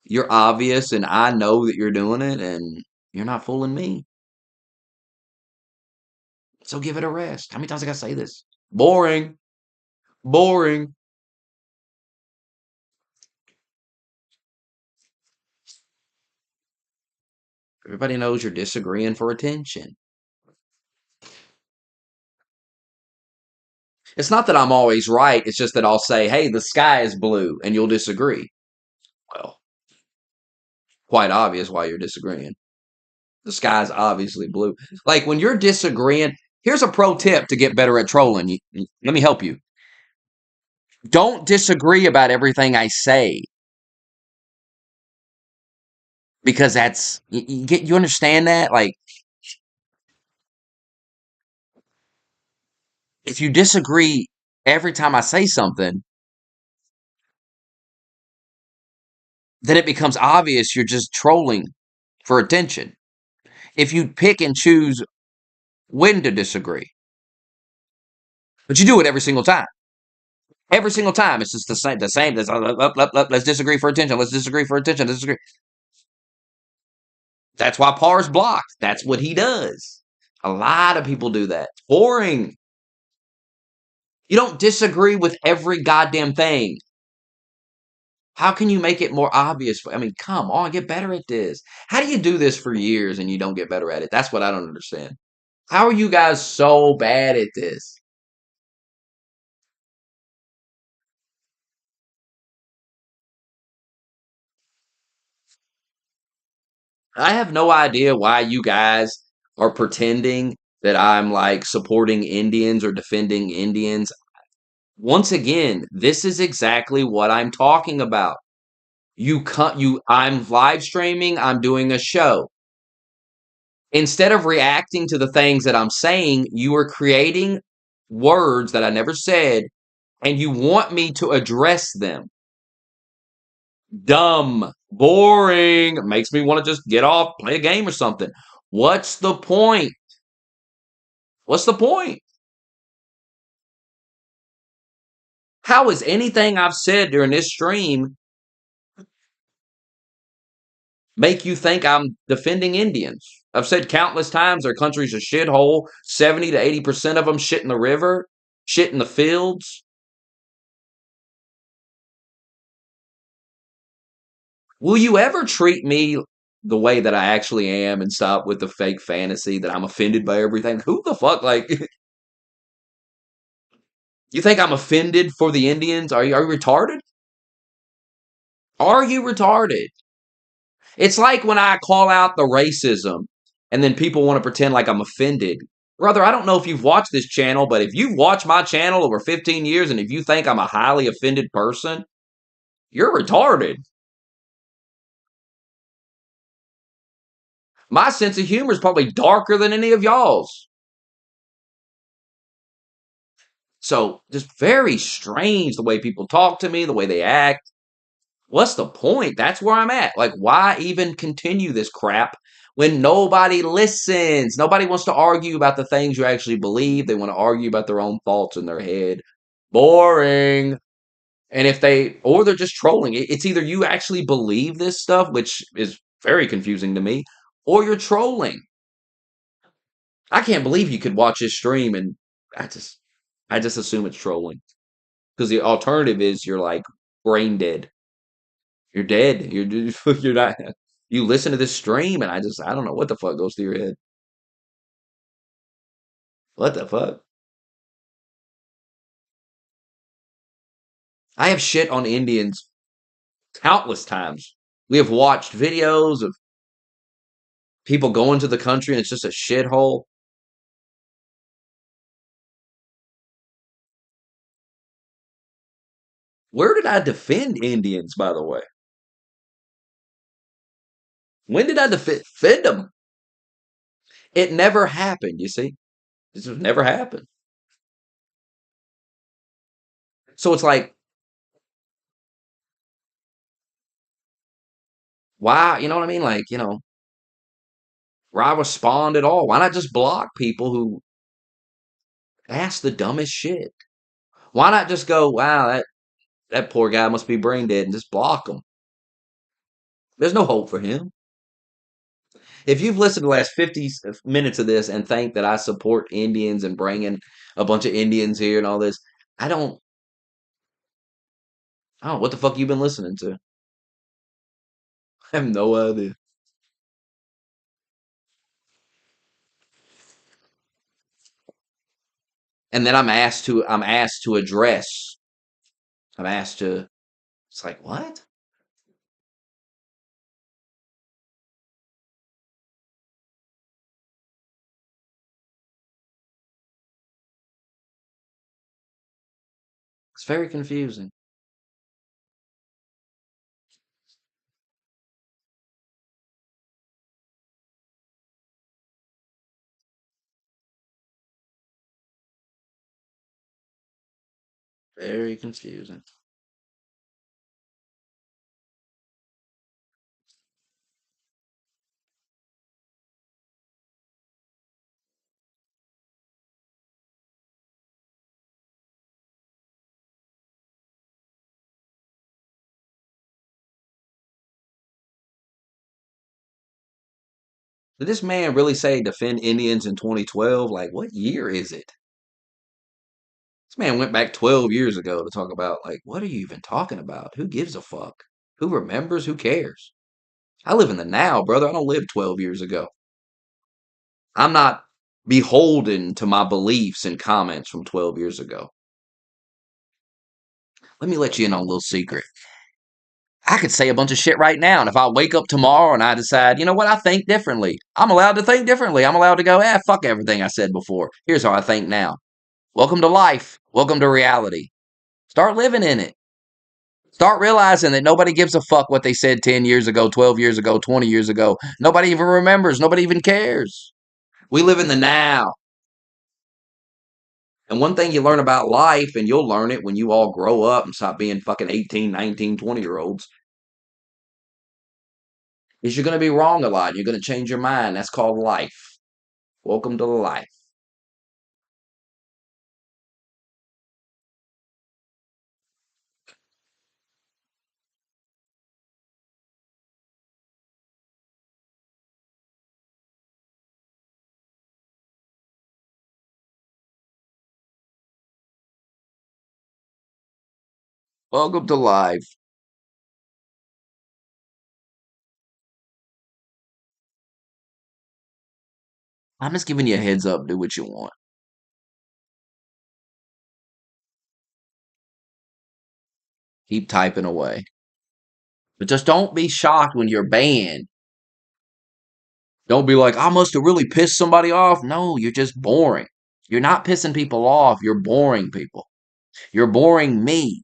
You're obvious, and I know that you're doing it, and you're not fooling me. So give it a rest. How many times I gotta say this? Boring. Boring. Everybody knows you're disagreeing for attention. It's not that I'm always right. It's just that I'll say, hey, the sky is blue, and you'll disagree. Well, quite obvious why you're disagreeing. The sky's obviously blue. Like when you're disagreeing, here's a pro tip to get better at trolling. Let me help you. Don't disagree about everything I say because that's you understand that? Like if you disagree every time I say something, then it becomes obvious you're just trolling for attention. If you pick and choose when to disagree, but you do it every single time. Every single time, it's just the same. The same. Let's disagree for attention. Let's disagree for attention. Let's disagree. That's why Parr's blocked. That's what he does. A lot of people do that. Boring. You don't disagree with every goddamn thing. How can you make it more obvious? I mean, come on, get better at this. How do you do this for years and you don't get better at it? That's what I don't understand. How are you guys so bad at this? I have no idea why you guys are pretending that I'm like supporting Indians or defending Indians. Once again, this is exactly what I'm talking about. I'm live streaming, I'm doing a show. Instead of reacting to the things that I'm saying, you are creating words that I never said and you want me to address them. Dumb, boring, makes me want to just get off, play a game or something. What's the point? What's the point? How is anything I've said during this stream make you think I'm defending Indians? I've said countless times their country's a shithole. 70 to 80% of them shit in the river, shit in the fields. Will you ever treat me the way that I actually am and stop with the fake fantasy that I'm offended by everything? Who the fuck, like, you think I'm offended for the Indians? Are you retarded? Are you retarded? It's like when I call out the racism and then people want to pretend like I'm offended. Brother, I don't know if you've watched this channel, but if you've watched my channel over 15 years and if you think I'm a highly offended person, you're retarded. My sense of humor is probably darker than any of y'all's. So, just very strange the way people talk to me, the way they act. What's the point? That's where I'm at. Like, why even continue this crap when nobody listens? Nobody wants to argue about the things you actually believe. They want to argue about their own thoughts in their head. Boring. And or they're just trolling. It's either you actually believe this stuff, which is very confusing to me, or you're trolling. I can't believe you could watch this stream and I just, I just assume it's trolling because the alternative is you're like brain dead. You're dead. You're not. You listen to this stream, and I don't know what the fuck goes through your head. What the fuck? I have shit on Indians countless times. We have watched videos of people going to the country, and it's just a shithole. Where did I defend Indians, by the way? When did I defend them? It never happened. You see, this has never happened. So it's like, why? You know what I mean? Like, Why respond at all? Why not just block people who ask the dumbest shit? Why not just go, wow, that poor guy must be brain dead, and just block him? There's no hope for him. If you've listened to the last 50 minutes of this and think that I support Indians and bringing a bunch of Indians here and all this, I don't, I don't know what the fuck you been listening to. I have no idea. And then I'm asked to address. I'm asked to. It's like what? It's very confusing. Very confusing. Did this man really say defend Indians in 2012? Like, what year is it? This man went back 12 years ago to talk about, like, what are you even talking about? Who gives a fuck? Who remembers? Who cares? I live in the now, brother. I don't live 12 years ago. I'm not beholden to my beliefs and comments from 12 years ago. Let me let you in on a little secret. I could say a bunch of shit right now, and if I wake up tomorrow and I decide, you know what, I think differently, I'm allowed to think differently. I'm allowed to go, fuck everything I said before. Here's how I think now. Welcome to life. Welcome to reality. Start living in it. Start realizing that nobody gives a fuck what they said 10 years ago, 12 years ago, 20 years ago. Nobody even remembers. Nobody even cares. We live in the now. And one thing you learn about life, and you'll learn it when you all grow up and stop being fucking 18, 19, 20-year olds, is you're going to be wrong a lot. You're going to change your mind. That's called life. Welcome to life. Welcome to life. I'm just giving you a heads up. Do what you want. Keep typing away. But just don't be shocked when you're banned. Don't be like, I must have really pissed somebody off. No, you're just boring. You're not pissing people off. You're boring people. You're boring me.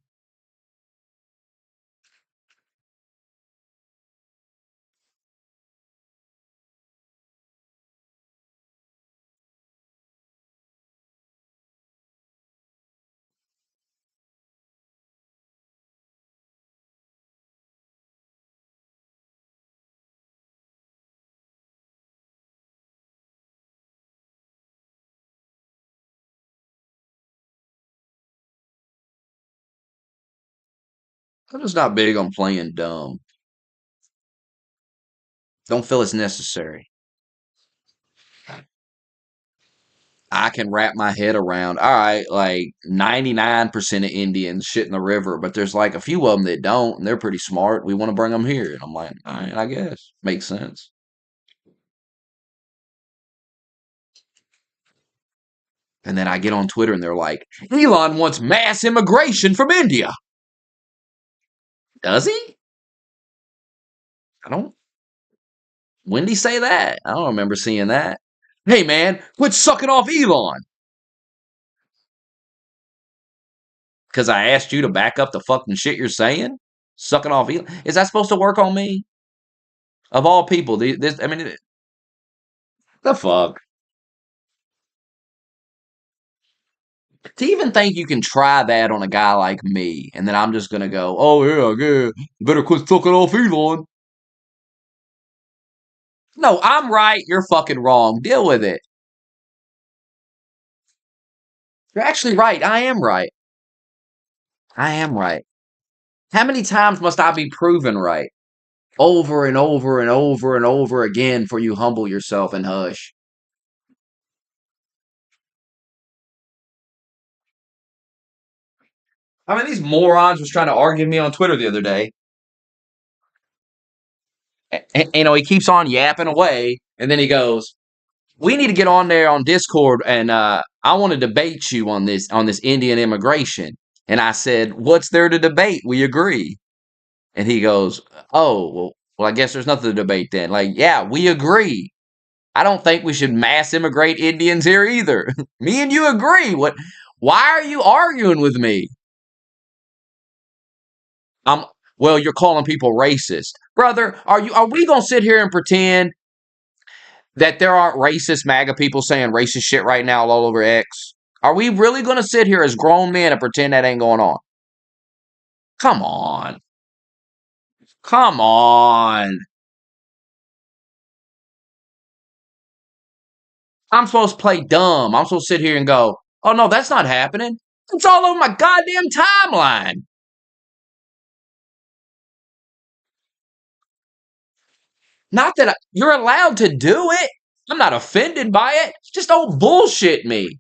I'm just not big on playing dumb. Don't feel it's necessary. I can wrap my head around, all right, like 99% of Indians shit in the river, but there's like a few of them that don't, and they're pretty smart. We want to bring them here. And I'm like, all right, I guess. Makes sense. And then I get on Twitter and they're like, Elon wants mass immigration from India. Does he? I don't. When did he say that? I don't remember seeing that. Hey, man, quit sucking off Elon. Because I asked you to back up the fucking shit you're saying? Sucking off Elon. Is that supposed to work on me? Of all people, this, I mean, the fuck? To even think you can try that on a guy like me, and then I'm just gonna go, oh yeah, yeah, better quit sucking off Elon. No, I'm right. You're fucking wrong. Deal with it. You're actually right. I am right. I am right. How many times must I be proven right? Over and over and over and over again for you humble yourself and hush. I mean, these morons was trying to argue with me on Twitter the other day. He keeps on yapping away, and then he goes, "We need to get on there on Discord, and I want to debate you on this Indian immigration." And I said, "What's there to debate? We agree." And he goes, "Oh, well, I guess there's nothing to debate then." Like, yeah, we agree. I don't think we should mass immigrate Indians here either. Me and you agree. What? Why are you arguing with me? I'm well, you're calling people racist. Brother, are we gonna sit here and pretend that there aren't racist MAGA people saying racist shit right now all over X? Are we really gonna sit here as grown men and pretend that ain't going on? Come on. Come on. I'm supposed to play dumb. I'm supposed to sit here and go, oh no, that's not happening. It's all over my goddamn timeline. Not that you're allowed to do it. I'm not offended by it. Just don't bullshit me.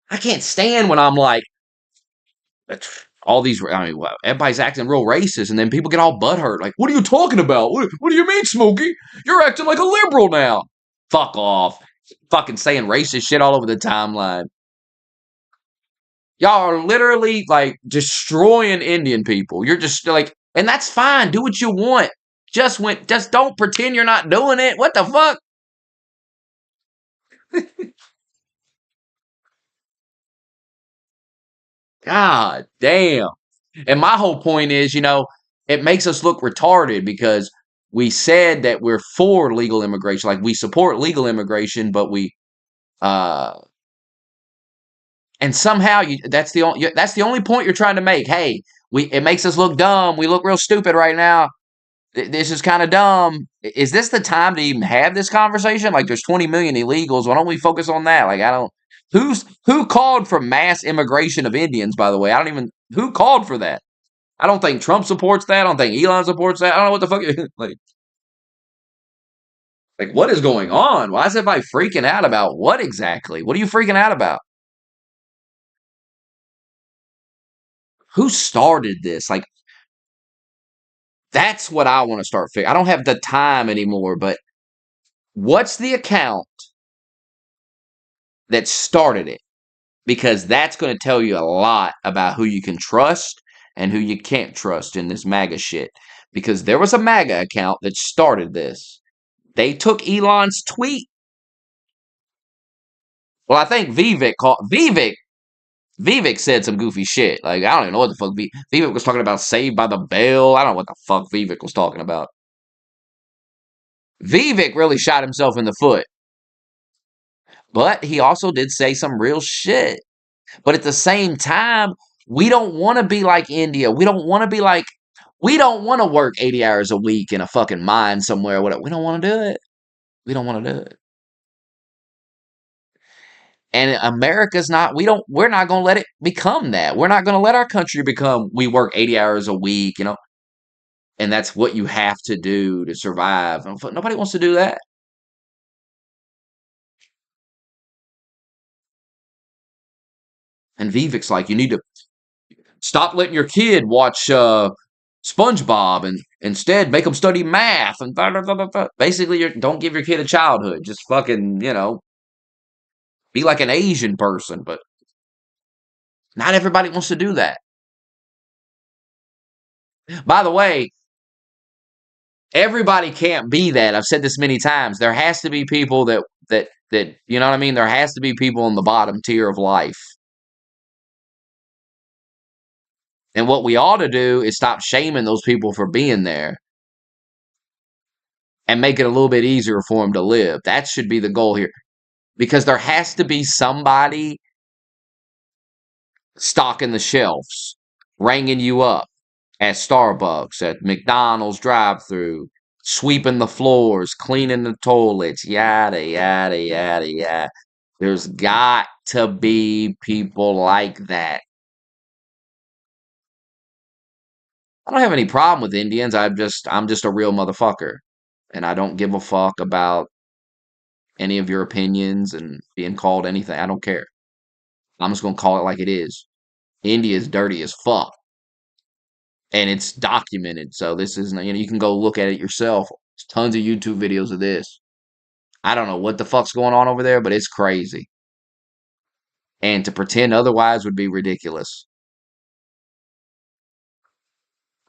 I can't stand when I'm like, all these, I mean, everybody's acting real racist, and then people get all butthurt. Like, what are you talking about? What do you mean, Smokey? You're acting like a liberal now. Fuck off. Fucking saying racist shit all over the timeline. Y'all are literally like destroying Indian people. You're just like, and that's fine. Do what you want. Just don't pretend you're not doing it. What the fuck? God damn. And my whole point is, it makes us look retarded because we said that we're for legal immigration, like we support legal immigration, but uh and somehow that's the only point you're trying to make. Hey, it makes us look dumb. We look real stupid right now. This is kind of dumb. Is this the time to even have this conversation? Like, there's 20 million illegals. Why don't we focus on that? Like, I don't. Who called for mass immigration of Indians? By the way, I don't even. Who called for that? I don't think Trump supports that. I don't think Elon supports that. I don't know what the fuck. Like what is going on? Why is everybody freaking out about what exactly? What are you freaking out about? Who started this? Like, that's what I want to start figuring. I don't have the time anymore, but what's the account that started it? Because that's going to tell you a lot about who you can trust and who you can't trust in this MAGA shit. Because there was a MAGA account that started this. They took Elon's tweet. Well, I think Vivek said some goofy shit. Like, I don't even know what the fuck Vivek was talking about. Saved by the Bell. I don't know what the fuck Vivek was talking about. Vivek really shot himself in the foot. But he also did say some real shit. But at the same time, we don't want to be like India. We don't want to be like, we don't want to work 80 hours a week in a fucking mine somewhere. Whatever. We don't want to do it. We don't want to do it. And America's not, we're not going to let it become that. We're not going to let our country become, we work 80 hours a week, and that's what you have to do to survive. Nobody wants to do that. And Vivek's like, you need to stop letting your kid watch SpongeBob and instead make them study math and blah, blah, blah, blah, blah. Basically, don't give your kid a childhood. Just fucking, be like an Asian person. But not everybody wants to do that. By the way, everybody can't be that. I've said this many times. There has to be people that you know what I mean? There has to be people in the bottom tier of life. And what we ought to do is stop shaming those people for being there and make it a little bit easier for them to live. That should be the goal here. Because there has to be somebody stocking the shelves, ringing you up at Starbucks, at McDonald's drive-through, sweeping the floors, cleaning the toilets, yada, yada, yada, yada. There's got to be people like that. I don't have any problem with Indians. I'm just a real motherfucker. And I don't give a fuck about any of your opinions and being called anything. I don't care. I'm just gonna call it like it is. India is dirty as fuck. And it's documented. So this isn't, you can go look at it yourself. There's tons of YouTube videos of this. I don't know what the fuck's going on over there, but it's crazy. And to pretend otherwise would be ridiculous.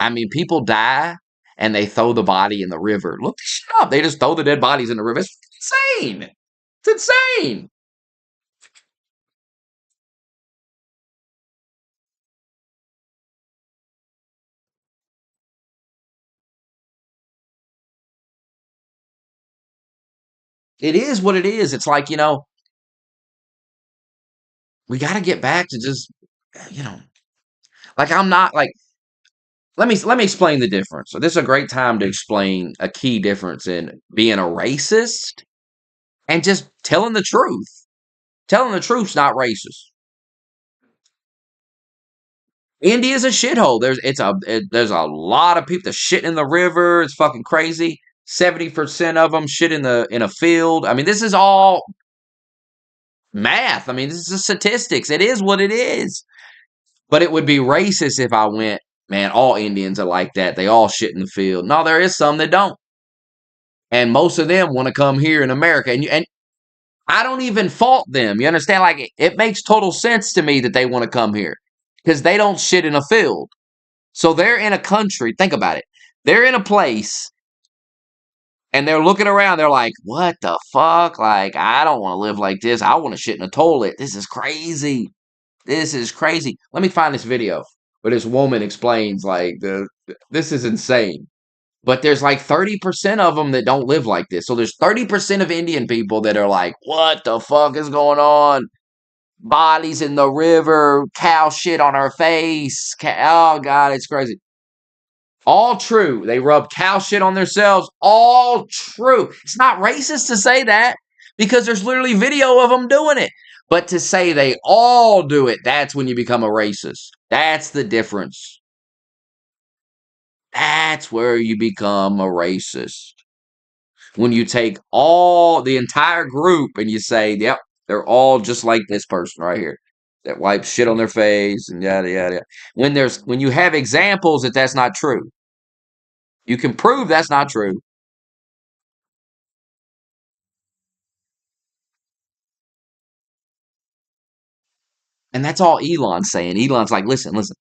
I mean, people die and they throw the body in the river. Look this shit up. They just throw the dead bodies in the river. It's insane. It's insane. It is what it is. It's like, we got to get back to just, you know, like I'm not like, let me explain the difference. So this is a great time to explain a key difference in being a racist and just telling the truth. Telling the truth's not racist. India's a shithole. There's a lot of people that shit in the river. It's fucking crazy. 70% of them shit in a field. I mean, this is all math. I mean, this is statistics. It is what it is. But it would be racist if I went, man, all Indians are like that. They all shit in the field. No, there is some that don't. And most of them want to come here in America. And I don't even fault them. You understand? Like, it makes total sense to me that they want to come here because they don't shit in a field. So they're in a country. Think about it. They're in a place and they're looking around. They're like, what the fuck? Like, I don't want to live like this. I want to shit in a toilet. This is crazy. This is crazy. Let me find this video where this woman explains, like, this is insane. But there's like 30% of them that don't live like this. So there's 30% of Indian people that are like, what the fuck is going on? Bodies in the river, cow shit on our face. Oh, God, it's crazy. All true. They rub cow shit on themselves. All true. It's not racist to say that because there's literally video of them doing it. But to say they all do it, that's when you become a racist. That's the difference. That's where you become a racist. When you take the entire group and you say, yep, they're all just like this person right here that wipes shit on their face and yada yada yada. When you have examples that that's not true, you can prove that's not true. And that's all Elon's saying. Elon's like, listen, listen.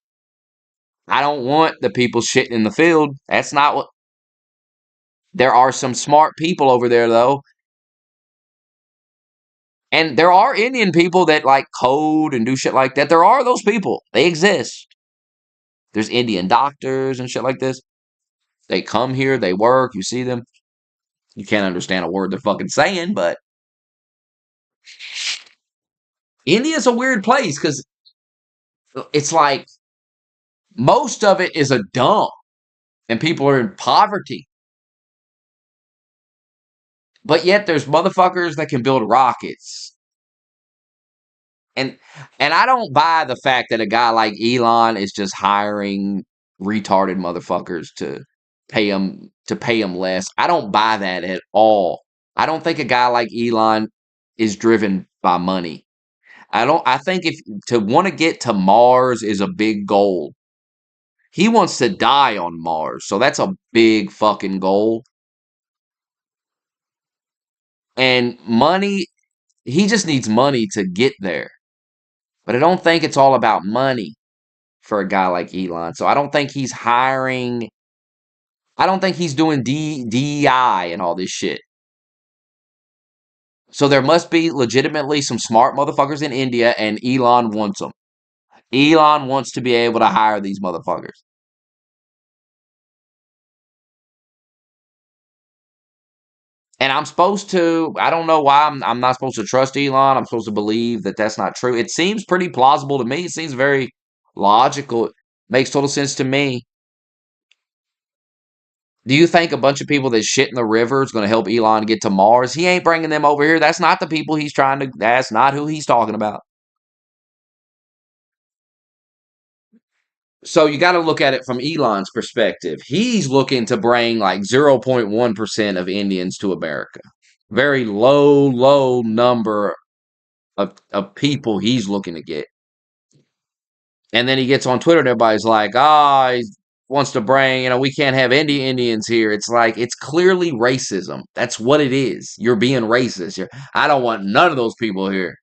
I don't want the people shitting in the field. That's not what. There are some smart people over there though. And there are Indian people that like code and do shit like that. There are those people. They exist. There's Indian doctors and shit like this. They come here, they work, you see them. You can't understand a word they're fucking saying, but India's a weird place because it's like most of it is a dump and people are in poverty. But yet there's motherfuckers that can build rockets. And I don't buy the fact that a guy like Elon is just hiring retarded motherfuckers to pay him less. I don't buy that at all. I don't think a guy like Elon is driven by money. I think if to want to get to Mars is a big goal. He wants to die on Mars. So that's a big fucking goal. And money, he just needs money to get there. But I don't think it's all about money for a guy like Elon. So I don't think he's hiring. I don't think he's doing DEI and all this shit. So there must be legitimately some smart motherfuckers in India, and Elon wants them. Elon wants to be able to hire these motherfuckers. And I don't know why I'm not supposed to trust Elon. I'm supposed to believe that that's not true. It seems pretty plausible to me. It seems very logical. It makes total sense to me. Do you think a bunch of people that shit in the river is going to help Elon get to Mars? He ain't bringing them over here. That's not the people he's trying to. That's not who he's talking about. So you got to look at it from Elon's perspective. He's looking to bring like 0.1% of Indians to America. Very low number of people he's looking to get. And then he gets on Twitter and everybody's like, he wants to bring, we can't have Indians here. It's like, it's clearly racism. That's what it is. You're being racist. I don't want none of those people here.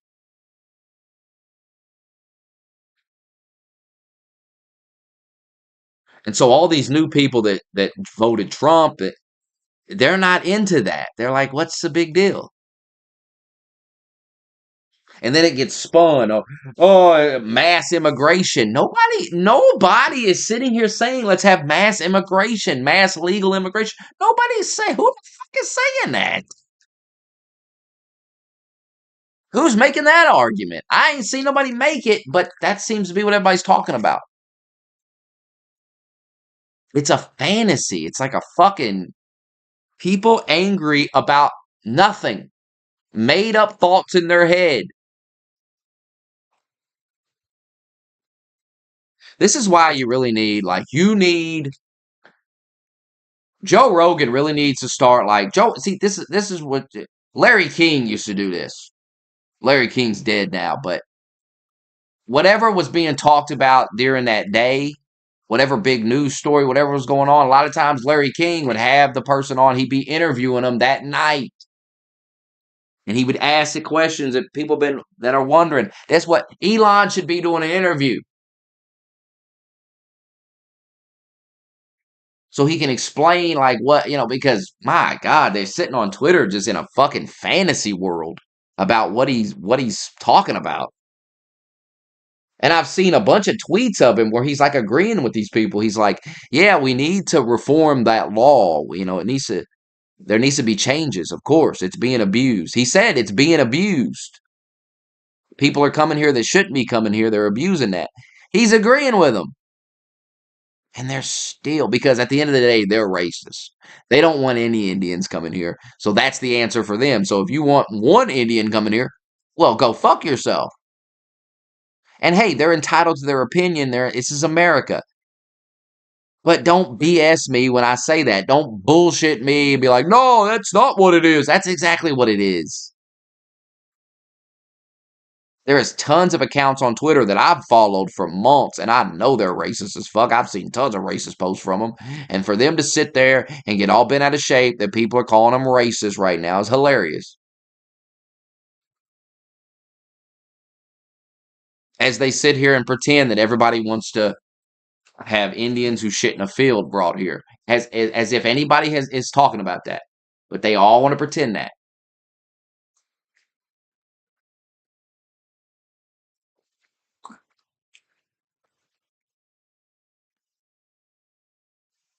And so all these new people that voted Trump, they're not into that. They're like, what's the big deal? And then it gets spun. Mass immigration. Nobody is sitting here saying let's have mass immigration, mass legal immigration. Nobody is saying. Who the fuck is saying that? Who's making that argument? I ain't seen nobody make it, but that seems to be what everybody's talking about. It's a fantasy. It's like a fucking people angry about nothing. Made up thoughts in their head. This is why you really need, Joe Rogan really needs to start see, this is what Larry King used to do this. Larry King's dead now, but whatever was being talked about during that day, whatever big news story, whatever was going on, a lot of times Larry King would have the person on, he'd be interviewing them that night. And he would ask the questions that people that are wondering. That's what Elon should be doing an interview. So he can explain what, because my God, they're sitting on Twitter just in a fucking fantasy world about what he's talking about. And I've seen a bunch of tweets of him where he's agreeing with these people. He's like, yeah, we need to reform that law. There needs to be changes. Of course, it's being abused. He said it's being abused. People are coming here that shouldn't be coming here. They're abusing that. He's agreeing with them. And they're still, because at the end of the day, they're racist. They don't want any Indians coming here. So that's the answer for them. So if you want one Indian coming here, well, go fuck yourself. And hey, they're entitled to their opinion. This is America. But don't BS me when I say that. Don't bullshit me and be like, no, that's not what it is. That's exactly what it is. There is tons of accounts on Twitter that I've followed for months, and I know they're racist as fuck. I've seen tons of racist posts from them. And for them to sit there and get all bent out of shape that people are calling them racist right now is hilarious. As they sit here and pretend that everybody wants to have Indians who shit in a field brought here. As if anybody is talking about that. But they all want to pretend that.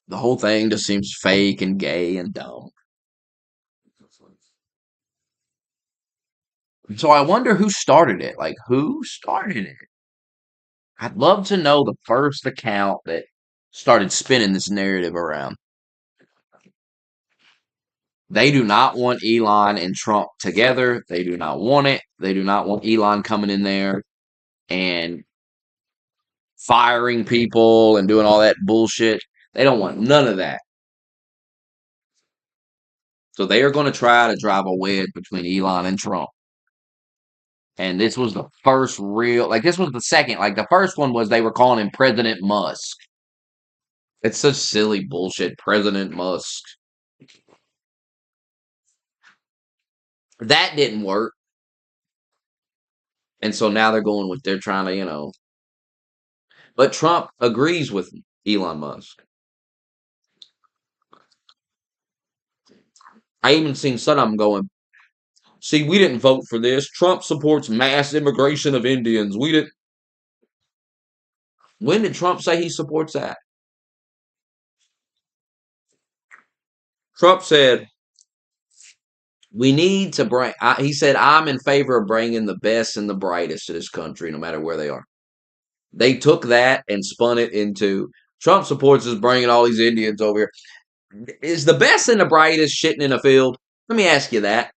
The whole thing just seems fake and gay and dumb. So I wonder who started it. Who started it? I'd love to know the first account that started spinning this narrative around. They do not want Elon and Trump together. They do not want it. They do not want Elon coming in there and firing people and doing all that bullshit. They don't want none of that. So they are going to try to drive a wedge between Elon and Trump. And this was the first this was the second. The first one was they were calling him President Musk. It's such silly bullshit, President Musk. That didn't work. And so now they're trying to. But Trump agrees with Elon Musk. I even seen some of them going, see, we didn't vote for this. Trump supports mass immigration of Indians. We didn't. When did Trump say he supports that? Trump said, we need to he said, I'm in favor of bringing the best and the brightest to this country, no matter where they are. They took that and spun it into Trump supports us bringing all these Indians over here. Is the best and the brightest shitting in a field? Let me ask you that.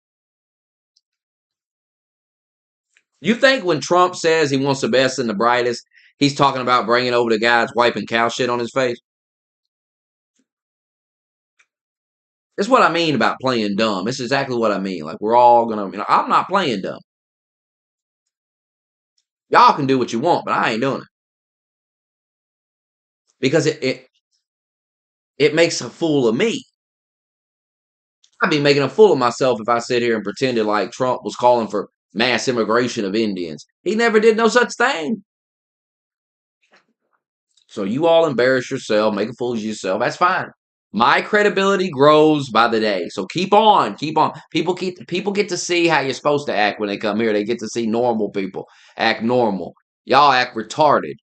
You think when Trump says he wants the best and the brightest, he's talking about bringing over the guys wiping cow shit on his face? That's what I mean about playing dumb. It's exactly what I mean. Like, we're all gonna, I'm not playing dumb. Y'all can do what you want, but I ain't doing it. Because it makes a fool of me. I'd be making a fool of myself if I sit here and pretended like Trump was calling for mass immigration of Indians. He never did no such thing. So you all embarrass yourself, make a fool of yourself. That's fine. My credibility grows by the day. So keep on, keep on. People get to see how you're supposed to act when they come here. They get to see normal people act normal. Y'all act retarded.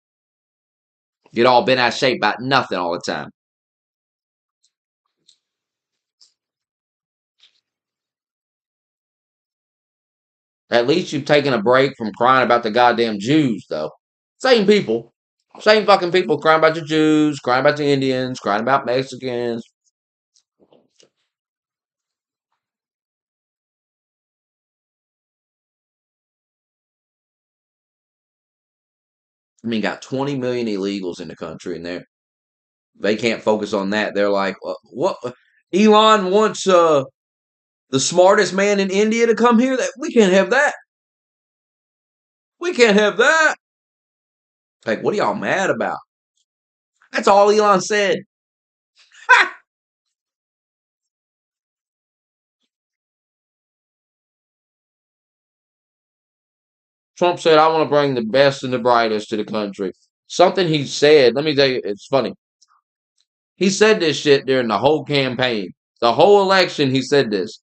Get all bent out of shape about nothing all the time. At least you've taken a break from crying about the goddamn Jews, though. Same people. Same fucking people crying about the Jews, crying about the Indians, crying about Mexicans. I mean, got 20 million illegals in the country, and they can't focus on that. They're like, what? Elon wants the smartest man in India to come here. That we can't have that. We can't have that. Like, what are y'all mad about? That's all Elon said. Trump said, I want to bring the best and the brightest to the country. Something he said, let me tell you, it's funny. He said this shit during the whole campaign. The whole election, he said this.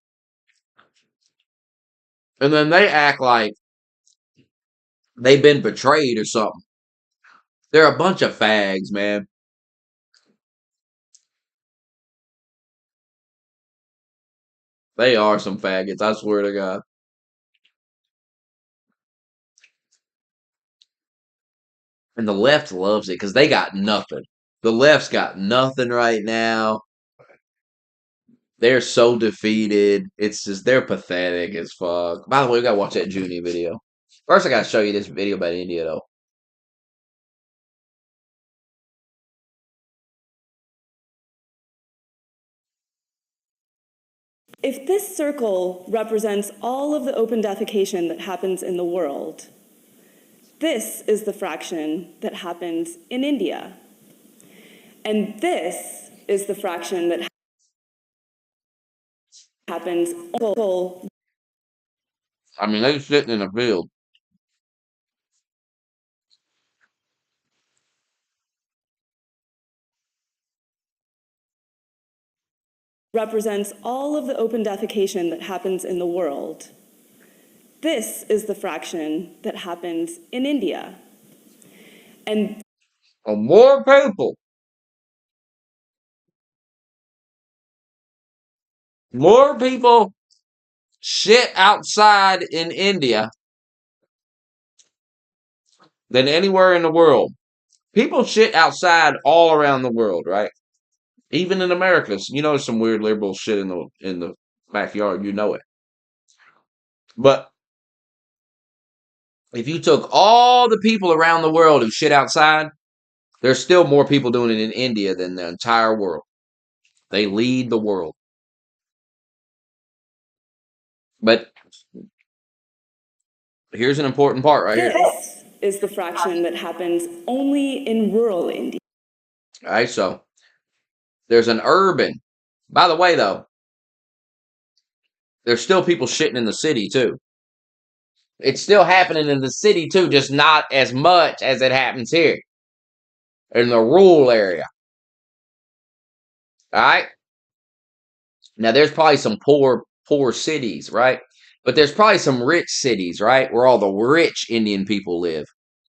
And then they act like they've been betrayed or something. They're a bunch of fags, man. They are some faggots, I swear to God. And the left loves it because they got nothing. The left's got nothing right now. They're so defeated. It's just, they're pathetic as fuck. By the way, we gotta watch that Junie video. First, I gotta show you this video about India, though. If this circle represents all of the open defecation that happens in the world, this is the fraction that happens in India. And this is the fraction that happens. I mean, they're sitting in a field. Represents all of the open defecation that happens in the world. This is the fraction that happens in India. And More people. More people shit outside in India than anywhere in the world. People shit outside all around the world, right? Even in America, you know, some weird liberal shit in the backyard. You know it. But if you took all the people around the world who shit outside, there's still more people doing it in India than the entire world. They lead the world. But here's an important part right here. this is the fraction that happens only in rural India. All right, so there's an urban. By the way, though, there's still people shitting in the city too. It's still happening in the city too, just not as much as it happens here in the rural area. All right. Now there's probably some poor cities, right? But there's probably some rich cities, right, where all the rich Indian people live,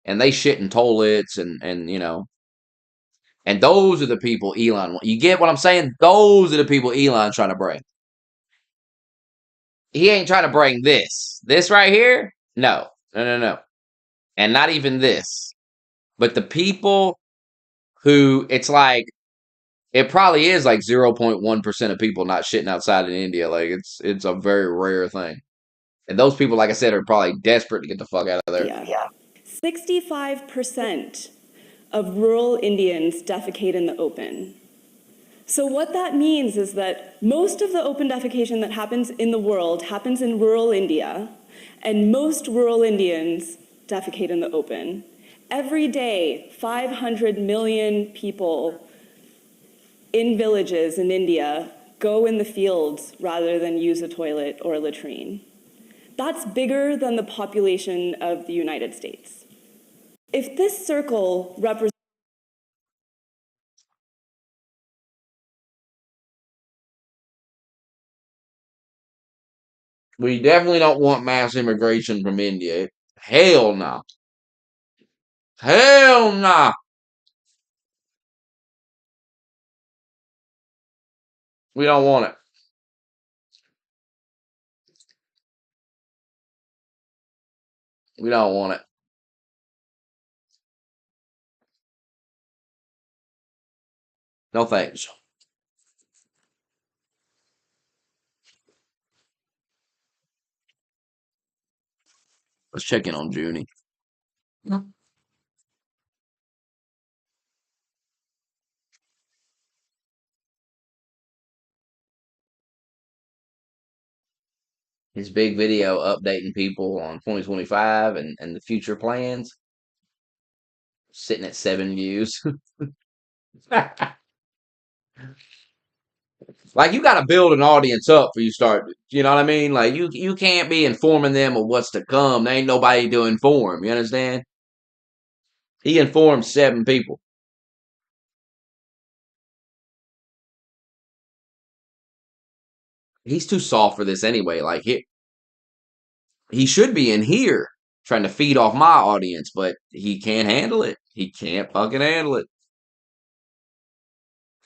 and they shit in toilets and and those are the people Elon. You get what I'm saying? Those are the people Elon's trying to bring. He ain't trying to bring this. This right here? No. No, no, no. And not even this. But the people who it's like It probably is like 0.1% of people not shitting outside in India. Like it's a very rare thing. And those people, like I said, are probably desperate to get the fuck out of there. Yeah. 65% of rural Indians defecate in the open. So what that means is that most of the open defecation that happens in the world happens in rural India, and most rural Indians defecate in the open. Every day, 500 million people in villages in India go in the fields rather than use a toilet or a latrine. That's bigger than the population of the United States. If this circle represents We definitely don't want mass immigration from India. Hell no. Hell no. We don't want it. We don't want it. No thanks. Let's check in on Junie. His big video updating people on 2025 and the future plans, sitting at 7 views. Like you got to build an audience up for you start. You know what I mean? Like you can't be informing them of what's to come. There ain't nobody to inform. You understand? He informed 7 people. He's too soft for this anyway. Like he should be in here trying to feed off my audience, but he can't handle it. He can't fucking handle it.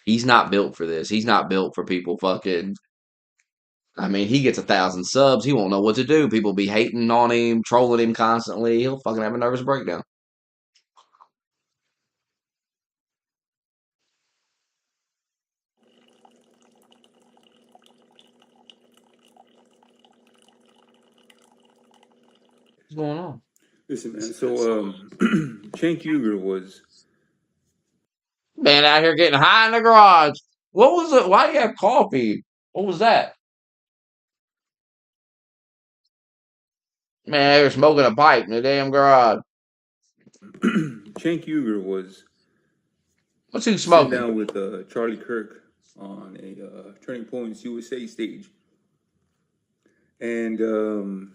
He's not built for this. He's not built for people fucking. I mean, he gets 1,000 subs. He won't know what to do. People be hating on him, trolling him constantly. He'll fucking have a nervous breakdown. What's going on? Listen, man. So, Cenk Uygur was Man out here getting high in the garage. What was it? Why do you have coffee? What was that? Man, they were smoking a pipe in the damn garage. Cenk Uygur was What's he sitting smoking? down with Charlie Kirk on a Turning Points USA stage, and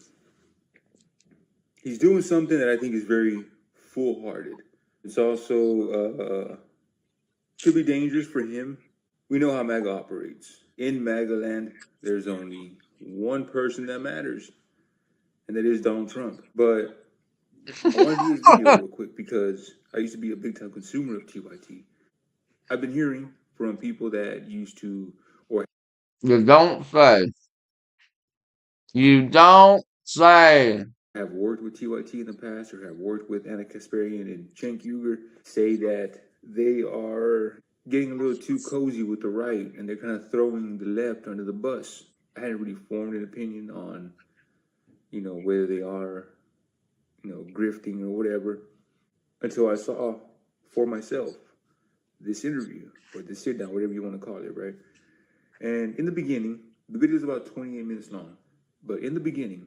he's doing something that I think is very foolhardy. It's also could be dangerous for him. We know how MAGA operates. In MAGA land, there's only one person that matters, and that is Donald Trump. But I want to do this video real quick because I used to be a big time consumer of TYT. I've been hearing from people that used to or You don't say. You don't say. have worked with TYT in the past or have worked with Anna Kasparian and Cenk Uygur say that they are getting a little too cozy with the right and they're kind of throwing the left under the bus. I hadn't really formed an opinion on, whether they are, grifting or whatever until I saw for myself this interview or this sit down, whatever you want to call it, right? And in the beginning, the video is about 28 minutes long, but in the beginning,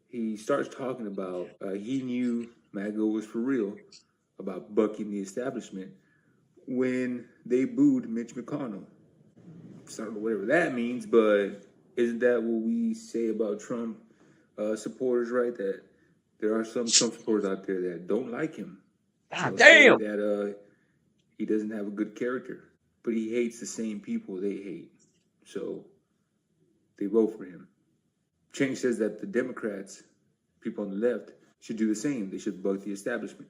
he starts talking about he knew MAGA was for real about bucking the establishment when they booed Mitch McConnell. So I don't know whatever that means, but isn't that what we say about Trump supporters, right? That there are some Trump supporters out there that don't like him. God Say damn. that he doesn't have a good character, but he hates the same people they hate. So they vote for him. Cenk says that the Democrats, people on the left, should do the same. They should buck the establishment.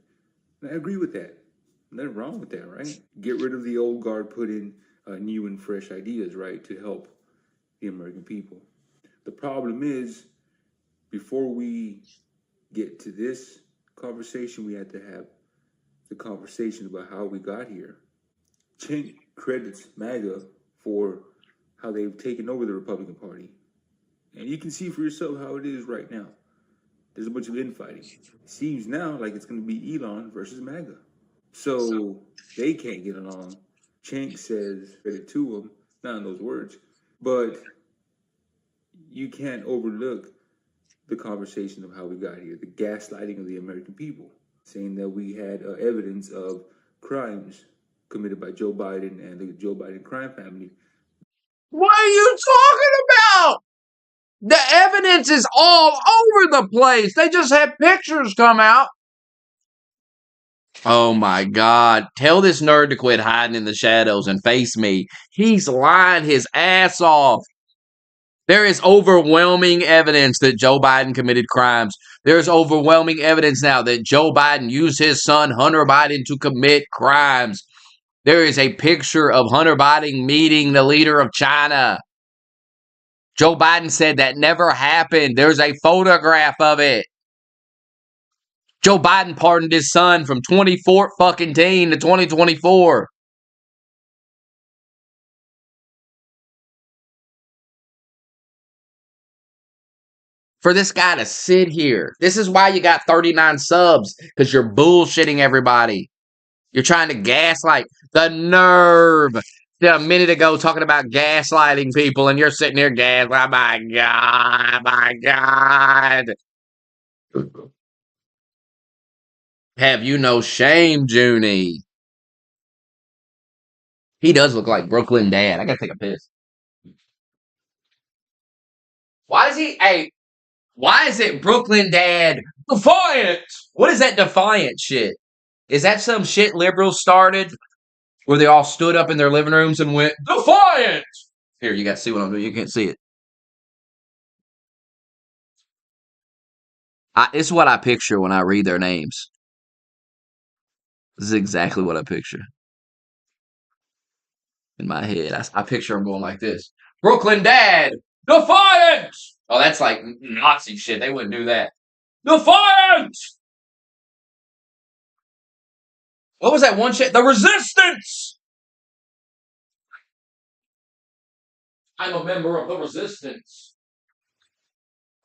And I agree with that. Nothing wrong with that, right? Get rid of the old guard, put in new and fresh ideas, right, to help the American people. The problem is, before we get to this conversation, we had to have the conversation about how we got here. Cenk credits MAGA for how they've taken over the Republican Party. And you can see for yourself how it is right now. There's a bunch of infighting. It seems now like it's going to be Elon versus MAGA. So they can't get along. Cenk says credit to him, not in those words, but you can't overlook the conversation of how we got here, the gaslighting of the American people, saying that we had evidence of crimes committed by Joe Biden and the Joe Biden crime family. What are you talking about? The evidence is all over the place. They just had pictures come out. Oh my God. Tell this nerd to quit hiding in the shadows and face me. He's lying his ass off. There is overwhelming evidence that Joe Biden committed crimes. There's overwhelming evidence now that Joe Biden used his son, Hunter Biden, to commit crimes. There is a picture of Hunter Biden meeting the leader of China. Joe Biden said that never happened. There's a photograph of it. Joe Biden pardoned his son from 24 fucking teen to 2024. For this guy to sit here. This is why you got 39 subs, because you're bullshitting everybody. You're trying to gaslight. The nerve. A minute ago talking about gaslighting people, and you're sitting here gaslighting. Oh my God. My God. Have you no shame, Junie? He does look like Brooklyn Dad. I gotta take a piss. Why is he? Hey, why is it Brooklyn Dad Defiant? What is that Defiant shit? Is that some shit liberals started where they all stood up in their living rooms and went Defiant? Here, you got to see what I'm doing. You can't see it. It's what I picture when I read their names. This is exactly what I picture in my head. I picture them going like this: Brooklyn Dad Defiant. Oh, that's like Nazi shit. They wouldn't do that. Defiant. What was that one shit? The Resistance. I'm a member of the Resistance.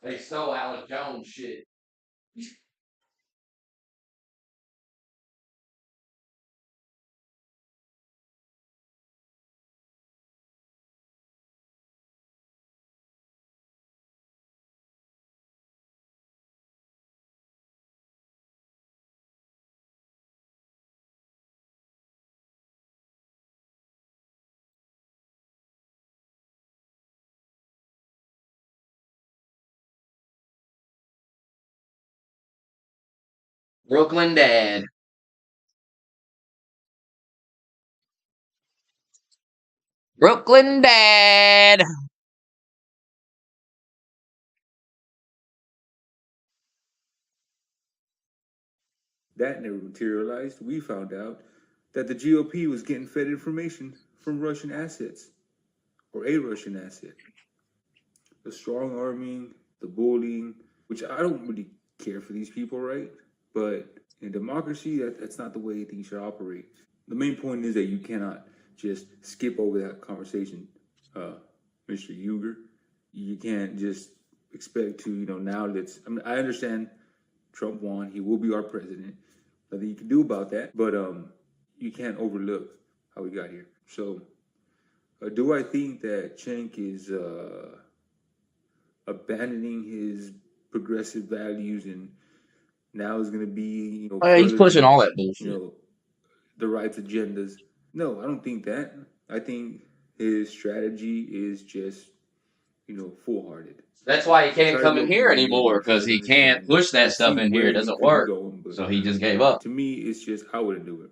They stole Alex Jones shit. Brooklyn Dad. Brooklyn Dad. That never materialized. We found out that the GOP was getting fed information from Russian assets, or a Russian asset. The strong arming, the bullying, which I don't really care for these people, right? But in democracy, that's not the way things should operate. The main point is that you cannot just skip over that conversation, Mr. Uyghur. You can't just expect to, now let's, I understand Trump won. He will be our president. Nothing you can do about that. But you can't overlook how we got here. So do I think that Cenk is abandoning his progressive values and now is going to be, He's pushing all that bullshit. The rights agendas? No, I don't think that. I think his strategy is just, foolhardy. That's why he can't come in here anymore, because he can't push that stuff in here. It doesn't work. So he just gave up. To me, it's just, I wouldn't do it.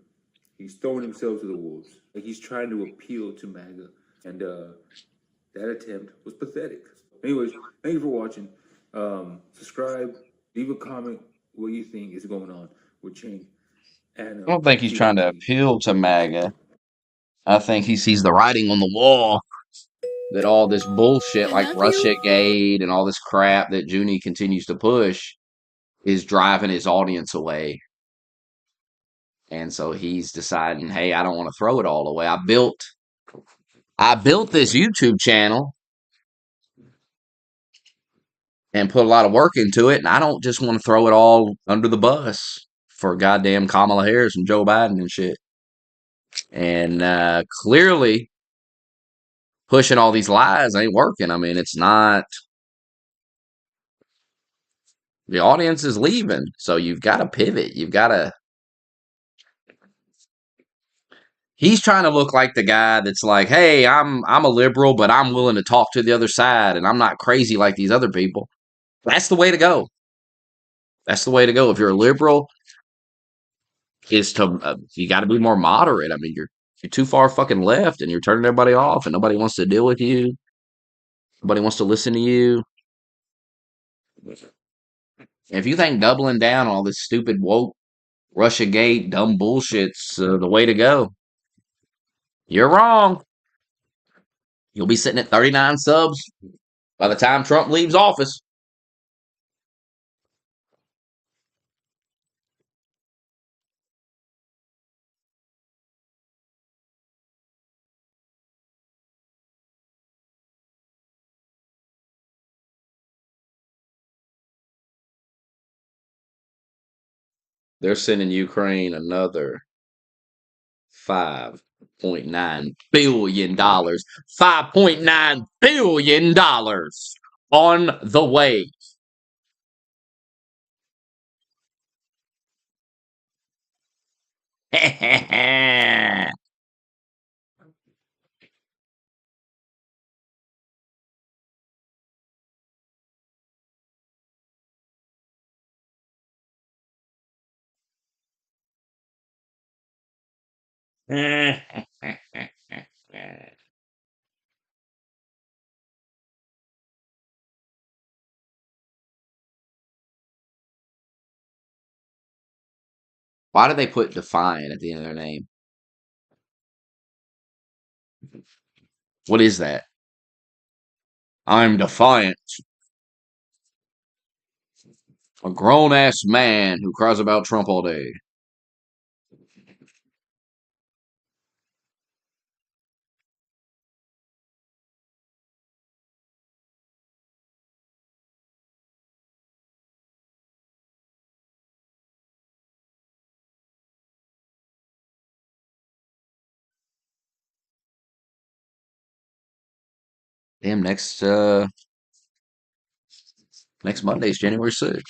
He's throwing himself to the wolves. Like he's trying to appeal to MAGA. And that attempt was pathetic. Anyways, thank you for watching. Subscribe, leave a comment what you think is going on with Cenk. And I don't think he's trying to appeal to MAGA. I think he sees the writing on the wall that all this bullshit like Russiagate and all this crap that Junie continues to push is driving his audience away. And so he's deciding, hey, I don't want to throw it all away. I built this YouTube channel and put a lot of work into it, and I don't just want to throw it all under the bus for goddamn Kamala Harris and Joe Biden and shit. And clearly, pushing all these lies ain't working. I mean, it's not. The audience is leaving, so you've got to pivot. You've got to. He's trying to look like the guy that's like, hey, I'm a liberal, but I'm willing to talk to the other side, and I'm not crazy like these other people. That's the way to go. That's the way to go. If you're a liberal, is to you got to be more moderate. I mean, you're too far fucking left, and you're turning everybody off, and nobody wants to deal with you. Nobody wants to listen to you. If you think doubling down on all this stupid woke Russia Gate dumb bullshit's the way to go, you're wrong. You'll be sitting at 39 subs by the time Trump leaves office. They're sending Ukraine another $5.9 billion. $5.9 billion on the way. Why do they put defiant at the end of their name? What is that? I'm defiant. A grown ass man who cries about Trump all day. Damn, next Monday is January 6th.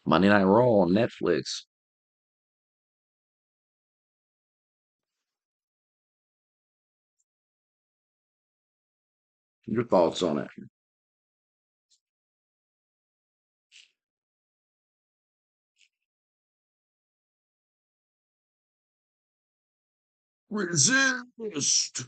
Monday Night Raw on Netflix. Your thoughts on it? Resist.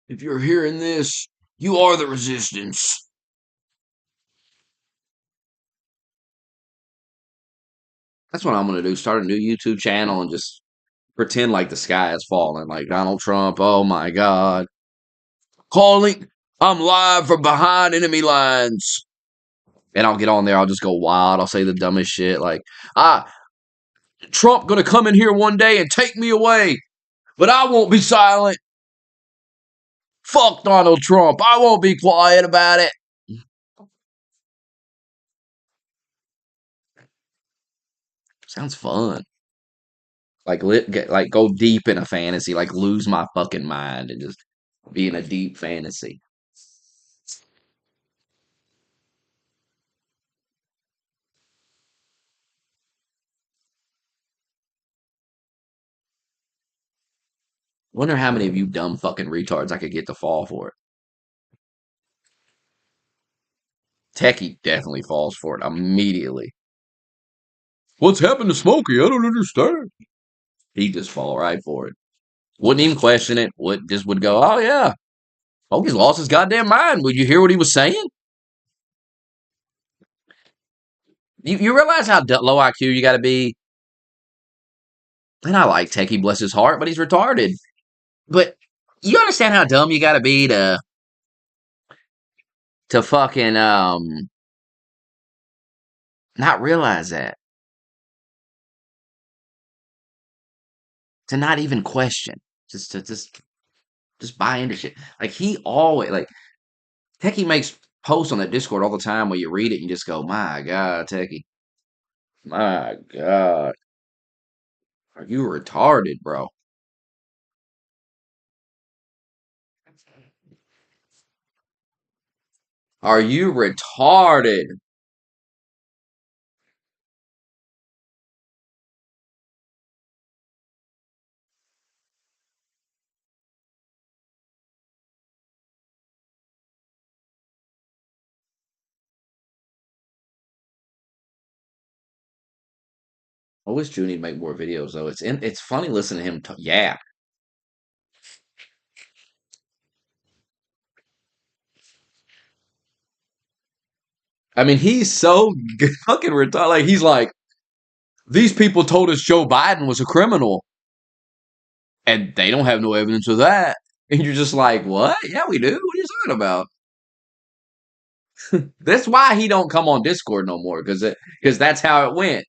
If you're hearing this, you are the resistance. That's what I'm gonna do. Start a new YouTube channel and just pretend like the sky is falling, like Donald Trump. Oh my God! Calling. I'm live from behind enemy lines. And I'll get on there. I'll just go wild. I'll say the dumbest shit, like, Trump gonna come in here one day and take me away, but I won't be silent. Fuck Donald Trump. I won't be quiet about it. Sounds fun. Like go deep in a fantasy, like lose my fucking mind and just be in a deep fantasy. Wonder how many of you dumb fucking retards I could get to fall for it. Techie definitely falls for it immediately. What's happened to Smokey? I don't understand. He'd just fall right for it. Wouldn't even question it. Would go, oh yeah. Oh, he's lost his goddamn mind. Would you hear what he was saying? You realize how low IQ you got to be? And I like Techie, bless his heart, but he's retarded. But you understand how dumb you got to be to fucking not realize that, to not even question, just buy into shit. Like he always like Techie makes posts on that Discord all the time where you read it and you just go, my God, Techie, my God, are you retarded, bro? Are you retarded? I wish Junie'd make more videos though. It's funny listening to him. Yeah, I mean he's so fucking retarded. Like he's like these people told us Joe Biden was a criminal, and they don't have no evidence of that. And you're just like, what? Yeah, we do. What are you talking about? That's why he don't come on Discord no more because that's how it went.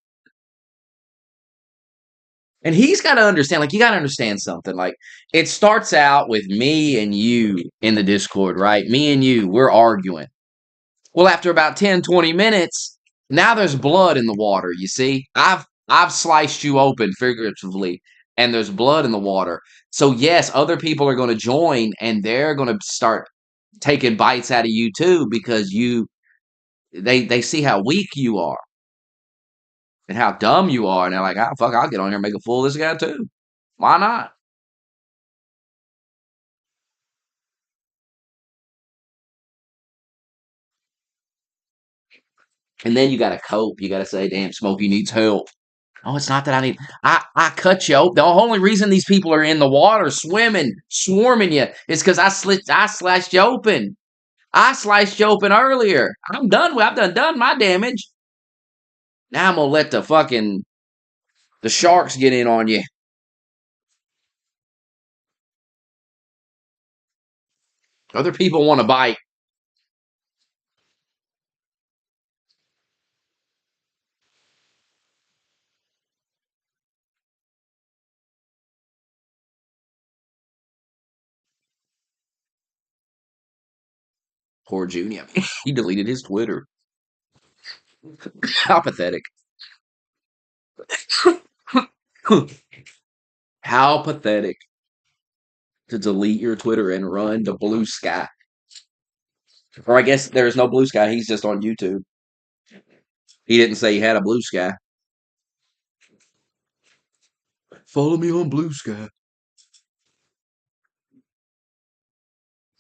And he's got to understand, like, you got to understand something. Like, it starts out with me and you in the Discord, right? Me and you, we're arguing. Well, after about 10, 20 minutes, now there's blood in the water, you see? I've sliced you open figuratively, and there's blood in the water. So yes, other people are going to join and they're going to start taking bites out of you too because they see how weak you are and how dumb you are, and they're like, "Ah, fuck, I'll get on here and make a fool of this guy too. Why not?" And then you got to cope. You got to say, "Damn, Smokey needs help." Oh, it's not that I need. I cut you open. The only reason these people are in the water swimming, swarming you, is because I slashed you open. I sliced you open earlier. I'm done with. I've done my damage. Now I'm gonna let the sharks get in on you. Other people want to bite. Poor Junior. He deleted his Twitter. How pathetic. How pathetic to delete your Twitter and run to Blue Sky. Or I guess there's no Blue Sky. He's just on YouTube. He didn't say he had a Blue Sky. Follow me on Blue Sky.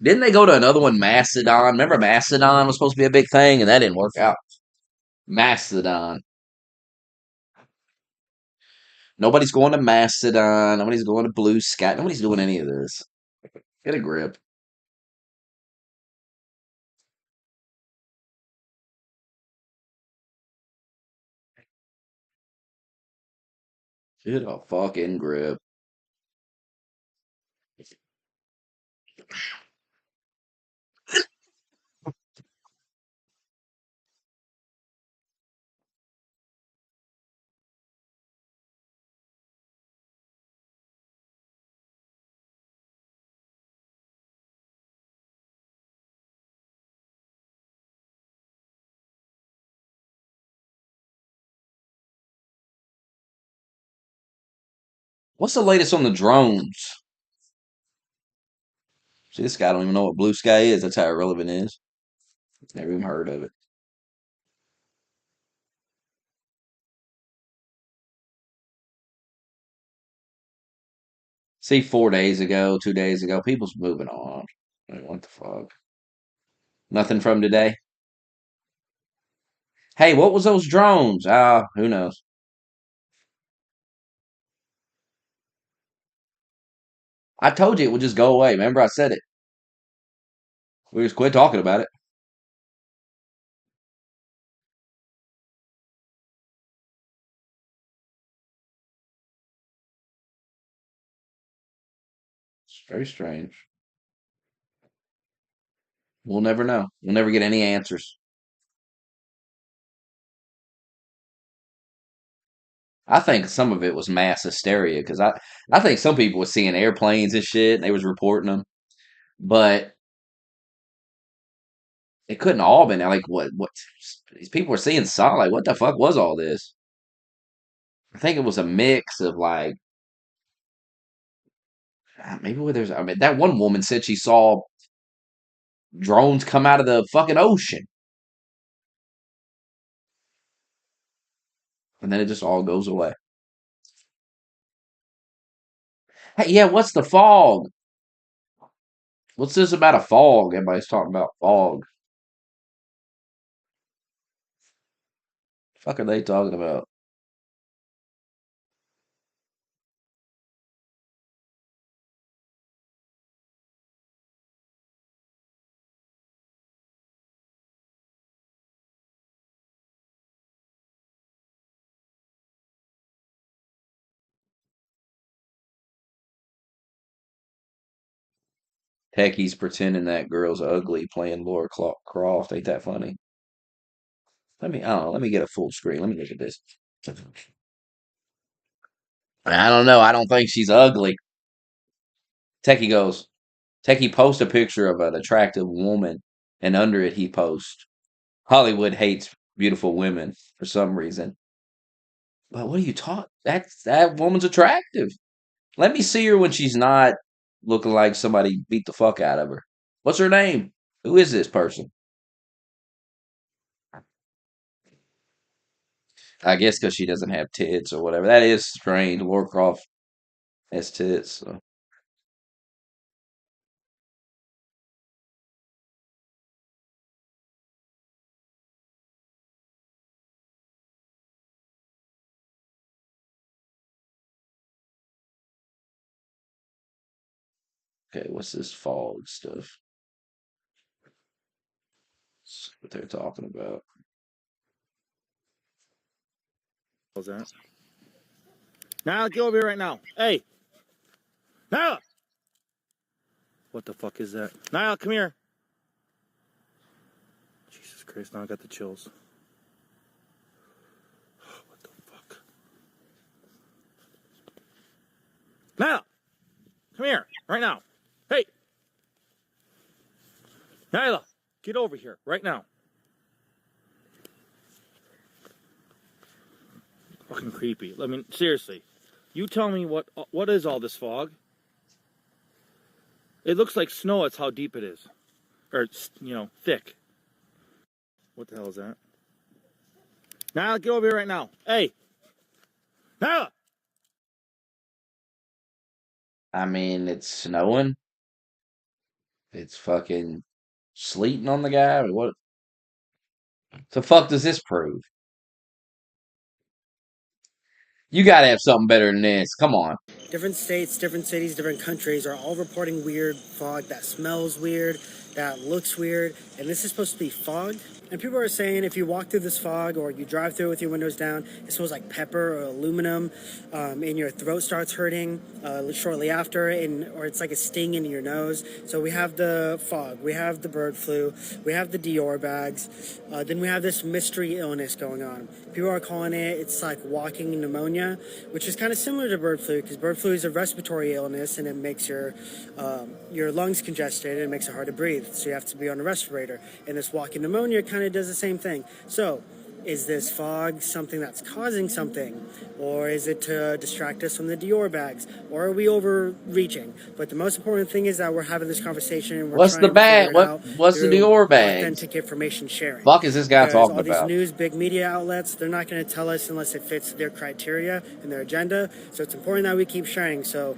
Didn't they go to another one, Mastodon? Remember Mastodon was supposed to be a big thing, and that didn't work out. Mastodon. Nobody's going to Mastodon. Nobody's going to Blue Sky. Nobody's doing any of this. Get a grip. Get a fucking grip. What's the latest on the drones? See, this guy don't even know what Blue Sky is. That's how irrelevant it is. Never even heard of it. See, 4 days ago, 2 days ago, people's moving on. Like, what the fuck? Nothing from today. Hey, what was those drones? Ah, who knows? I told you it would just go away. Remember, I said it. We just quit talking about it. It's very strange. We'll never know. We'll never get any answers. I think some of it was mass hysteria because I think some people were seeing airplanes and shit and they was reporting them, but it couldn't all been like what these people were seeing solid. Like what the fuck was all this? I think it was a mix of like maybe where there's. I mean, that one woman said she saw drones come out of the fucking ocean, and then it just all goes away. Hey, yeah, what's the fog? What's this about a fog? Everybody's talking about fog. Fuck are they talking about? Techies pretending that girl's ugly playing Laura Croft. Ain't that funny? I don't know. Let me get a full screen. Let me look at this. I don't know. I don't think she's ugly. Techie goes, Techie posts a picture of an attractive woman, and under it he posts, Hollywood hates beautiful women for some reason. But what are you talking? That woman's attractive. Let me see her when she's not looking like somebody beat the fuck out of her. What's her name? Who is this person? I guess because she doesn't have tits or whatever. That is strange. Laura Croft has tits. So. Okay, what's this fog stuff? That's what they're talking about. How's that? Now get over here right now. Hey, Nyla! What the fuck is that? Nyla, come here. Jesus Christ, now I got the chills. What the fuck? Nyla! Come here, right now. Hey! Nyla, get over here, right now. Fucking creepy. I mean, seriously. You tell me what is all this fog? It looks like snow, that's how deep it is. Or, thick. What the hell is that? Nyla, get over here right now. Hey! Nyla! I mean, it's snowing. It's fucking sleeting on the guy. I mean, what the fuck does this prove? You gotta have something better than this. Come on. Different states, different cities, different countries are all reporting weird fog that smells weird, that looks weird, and this is supposed to be fog. And people are saying if you walk through this fog or you drive through it with your windows down, it smells like pepper or aluminum, and your throat starts hurting shortly after, or it's like a sting in your nose. So we have the fog, we have the bird flu, we have the Dior bags, then we have this mystery illness going on. People are calling it's like walking pneumonia, which is kind of similar to bird flu because bird flu is a respiratory illness and it makes your lungs congested and it makes it hard to breathe. So you have to be on a respirator. And this walking pneumonia kind of does the same thing. So is this fog something that's causing something? Or is it to distract us from the Dior bags? Or are we overreaching? But the most important thing is that we're having this conversation and we're What's the trying to figure bag? it out What's the through Dior bags? authentic information sharing. Fuck is this guy Because talking all these about? news, big media outlets, they're not going to tell us unless it fits their criteria and their agenda. So it's important that we keep sharing. So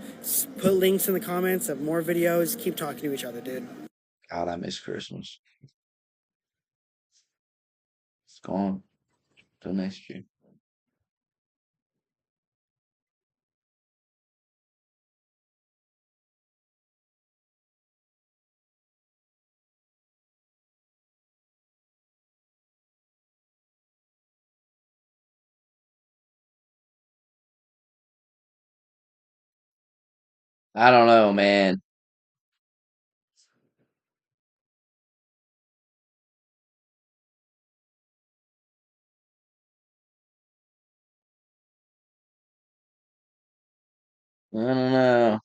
put links in the comments of more videos. Keep talking to each other, dude. God, I miss Christmas. It's gone till next year. I don't know, man. I don't know.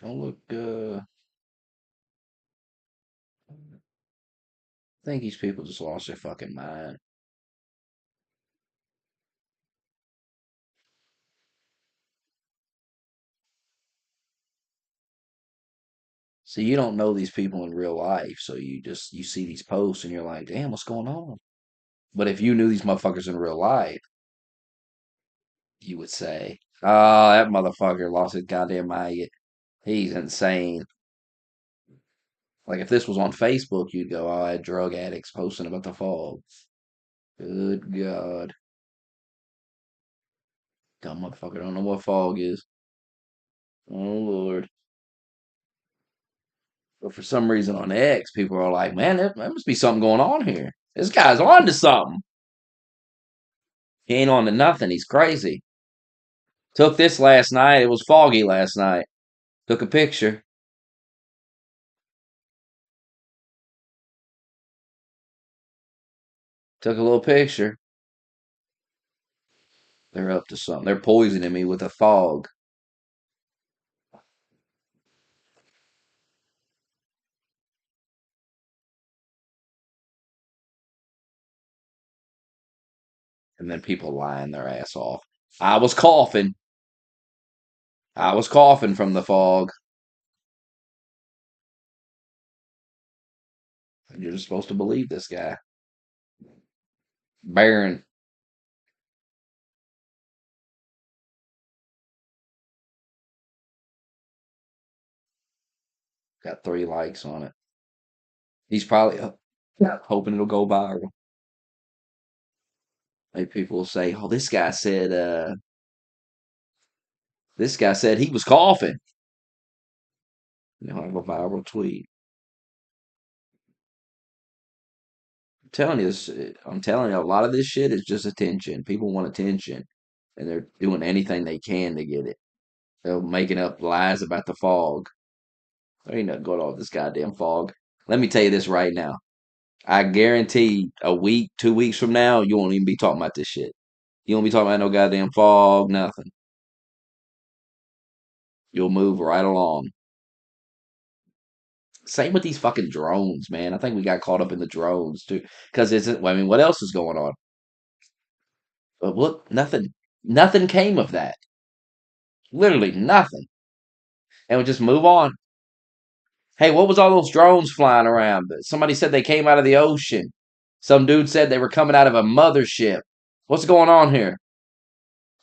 Don't look. I think these people just lost their fucking mind. See, you don't know these people in real life, so you see these posts and you're like, damn, what's going on? But if you knew these motherfuckers in real life, you would say, oh, that motherfucker lost his goddamn mind. He's insane. Like if this was on Facebook, you'd go, oh, I had drug addicts posting about the fog. Good God. Dumb motherfucker don't know what fog is. Oh Lord. But for some reason on X, people are like, man, there must be something going on here. This guy's on to something. He ain't on to nothing. He's crazy. Took this last night. It was foggy last night. Took a picture. Took a little picture. They're up to something. They're poisoning me with a fog. And then people lying their ass off. I was coughing. I was coughing from the fog. You're just supposed to believe this guy. Baron got 3 likes on it. He's probably hoping it'll go viral. Maybe people will say, "Oh, this guy said he was coughing." Have a viral tweet. I'm telling you, a lot of this shit is just attention. People want attention, and they're doing anything they can to get it. They're making up lies about the fog. There ain't nothing going on with this goddamn fog. Let me tell you this right now. I guarantee a week, 2 weeks from now, you won't even be talking about this shit. You won't be talking about no goddamn fog, nothing. You'll move right along. Same with these fucking drones, man. I think we got caught up in the drones too. Because isn't, I mean, what else is going on? But look, nothing came of that. Literally nothing. And we just move on. Hey, what was all those drones flying around? Somebody said they came out of the ocean. Some dude said they were coming out of a mothership. What's going on here?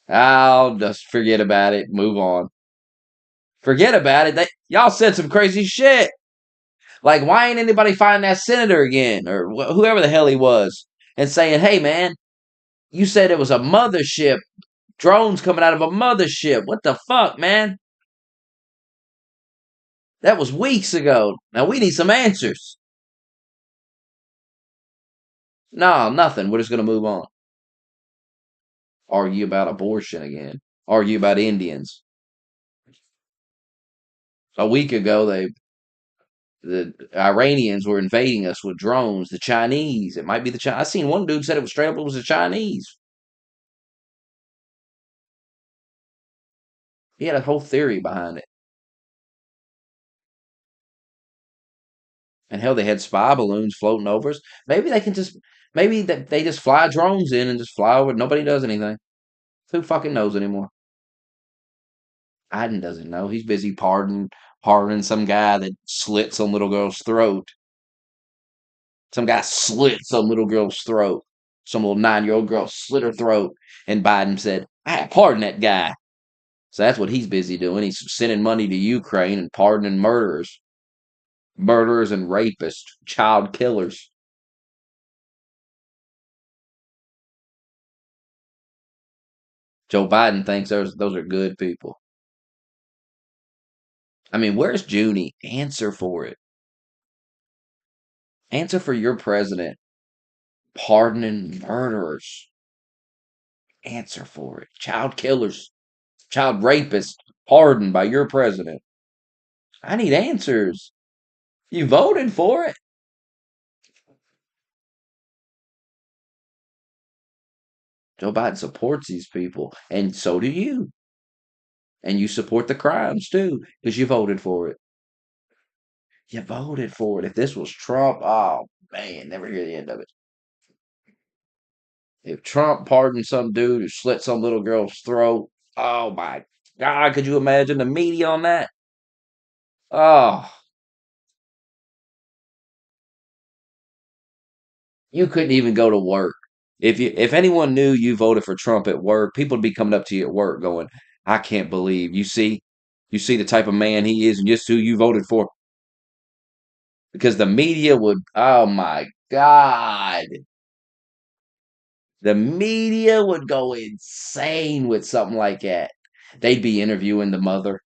I'll just forget about it. Move on. Forget about it. Y'all said some crazy shit. Like, why ain't anybody finding that senator again or whoever the hell he was and saying, hey, man, you said it was a mothership. Drones coming out of a mothership. What the fuck, man? That was weeks ago. Now we need some answers. No, nothing. We're just going to move on. Argue about abortion again. Argue about Indians. A week ago, the Iranians were invading us with drones. The Chinese. It might be the Chinese. I seen one dude said it was straight up. It was the Chinese. He had a whole theory behind it. And hell, they had spy balloons floating over us. Maybe they can just, maybe they just fly drones in and just fly over. Nobody does anything. Who fucking knows anymore? Biden doesn't know. He's busy pardoning some guy that slit some little girl's throat. Some guy slit some little girl's throat. Some little 9-year-old girl slit her throat. And Biden said, I pardon that guy. So that's what he's busy doing. He's sending money to Ukraine and pardoning murderers. Murderers and rapists. Child killers. Joe Biden thinks those are good people. I mean, where's Junie? Answer for it. Answer for your president pardoning murderers. Answer for it. Child killers, child rapists pardoned by your president. I need answers. You voted for it. Joe Biden supports these people, and so do you. And you support the crimes too, because you voted for it. You voted for it. If this was Trump, oh man, never hear the end of it. If Trump pardoned some dude who slit some little girl's throat, oh my God, could you imagine the media on that? Oh, you couldn't even go to work. If anyone knew you voted for Trump at work, people would be coming up to you at work going, I can't believe you see the type of man he is and just who you voted for. Because the media would, oh my God. The media would go insane with something like that. They'd be interviewing the mother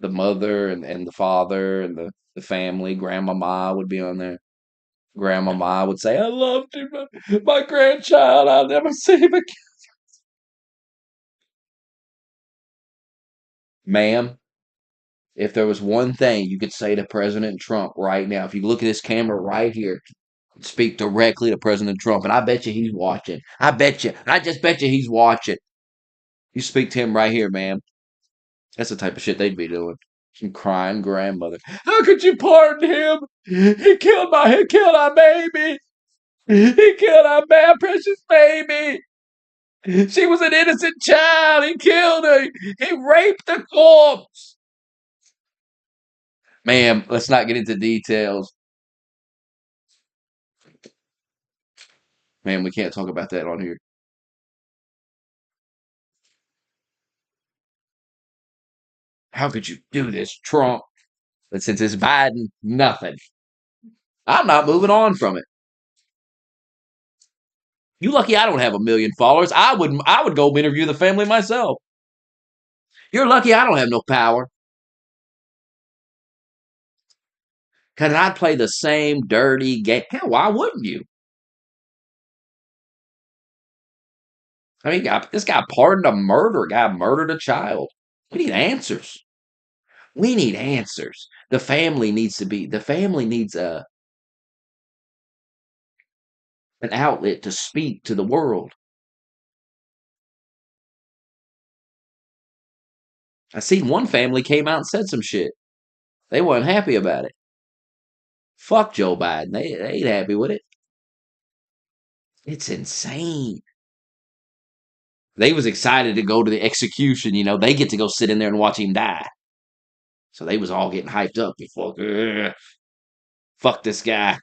and the father and the family. Grandmama would be on there. Grandmama would say, I loved him, my grandchild. I'll never see him again. Ma'am, if there was one thing you could say to President Trump right now, if you look at this camera right here, speak directly to President Trump, and I bet you he's watching. I bet you. I just bet you he's watching. You speak to him right here, ma'am. That's the type of shit they'd be doing. Some crying grandmother. How could you pardon him? He killed our baby. He killed our precious baby. She was an innocent child. He killed her. He raped the corpse. Ma'am, let's not get into details. Man, we can't talk about that on here. How could you do this, Trump? But since it's Biden, nothing. I'm not moving on from it. You lucky I don't have 1 million followers. I would go interview the family myself. You're lucky I don't have no power. Cause I'd play the same dirty game. Hell, why wouldn't you? I mean, this guy pardoned a murder. Guy murdered a child. We need answers. We need answers. The family needs an outlet to speak to the world. I seen one family came out and said some shit. They weren't happy about it. Fuck Joe Biden. They ain't happy with it. It's insane. They was excited to go to the execution. You know, they get to go sit in there and watch him die. So they was all getting hyped up before. Fuck this guy.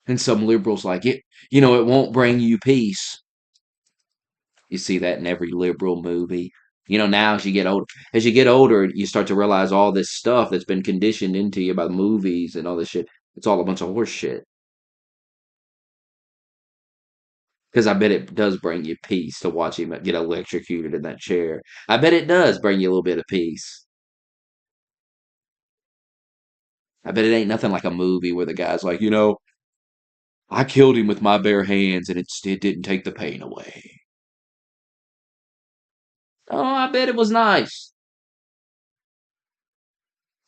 And some liberals like it. You know, it won't bring you peace. You see that in every liberal movie. You know, now as you get older, you start to realize all this stuff that's been conditioned into you by the movies and all this shit. It's all a bunch of horse shit. Because I bet it does bring you peace to watch him get electrocuted in that chair. I bet it does bring you a little bit of peace. I bet it ain't nothing like a movie where the guy's like, I killed him with my bare hands and it didn't take the pain away. Oh, I bet it was nice.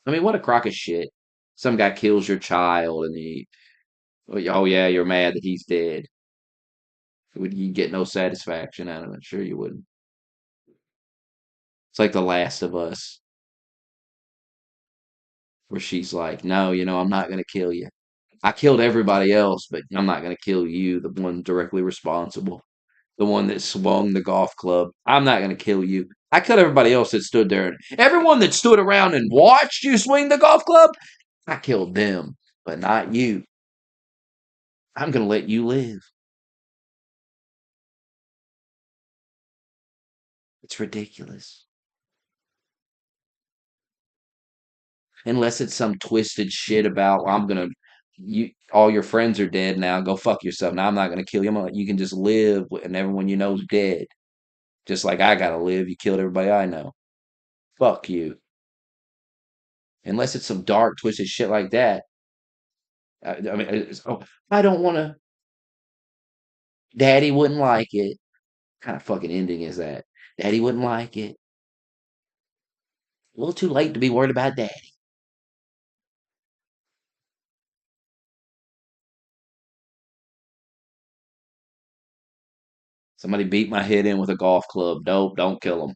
I mean, what a crock of shit. Some guy kills your child and oh yeah, you're mad that he's dead. Would you get no satisfaction out of it? Sure you wouldn't. It's like The Last of Us, where she's like, no, I'm not going to kill you. I killed everybody else, but I'm not going to kill you, the one directly responsible, the one that swung the golf club. I'm not going to kill you. I killed everybody else that stood there. Everyone that stood around and watched you swing the golf club, I killed them, but not you. I'm going to let you live. It's ridiculous. Unless it's some twisted shit about, well, all your friends are dead now. Go fuck yourself. Now I'm not gonna kill you. You can just live, and everyone you know is dead. Just like I gotta live. You killed everybody I know. Fuck you. Unless it's some dark, twisted shit like that. I mean, oh, I don't want to. Daddy wouldn't like it. What kind of fucking ending is that? Daddy wouldn't like it. A little too late to be worried about daddy. Somebody beat my head in with a golf club. Nope, don't kill him.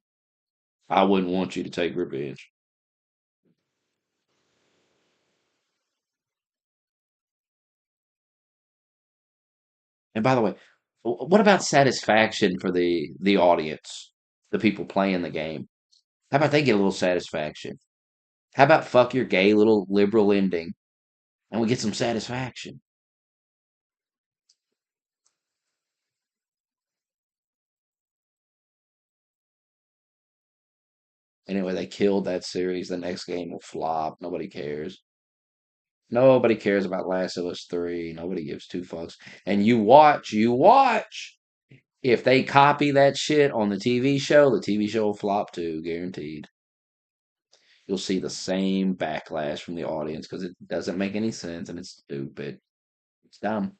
I wouldn't want you to take revenge. And by the way, what about satisfaction for the audience, the people playing the game? How about they get a little satisfaction? How about fuck your gay little liberal ending and we get some satisfaction? Anyway, they killed that series. The next game will flop. Nobody cares. Nobody cares about Last of Us 3. Nobody gives two fucks. And you watch. If they copy that shit on the TV show will flop too, guaranteed. You'll see the same backlash from the audience because it doesn't make any sense and it's stupid. It's dumb.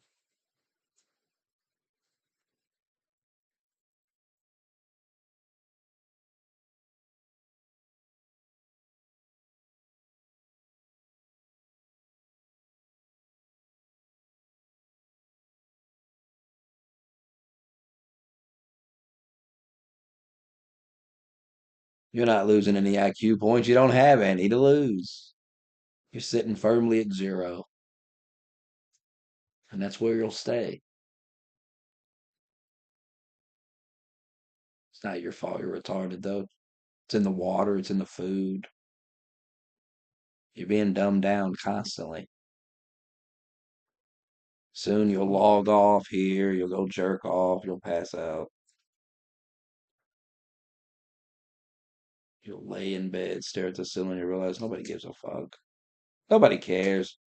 You're not losing any IQ points. You don't have any to lose. You're sitting firmly at 0, and that's where you'll stay. It's not your fault you're retarded, though. It's in the water, it's in the food. You're being dumbed down constantly. Soon you'll log off here, you'll go jerk off, you'll pass out. You'll lay in bed, stare at the ceiling, and realize nobody gives a fuck. Nobody cares.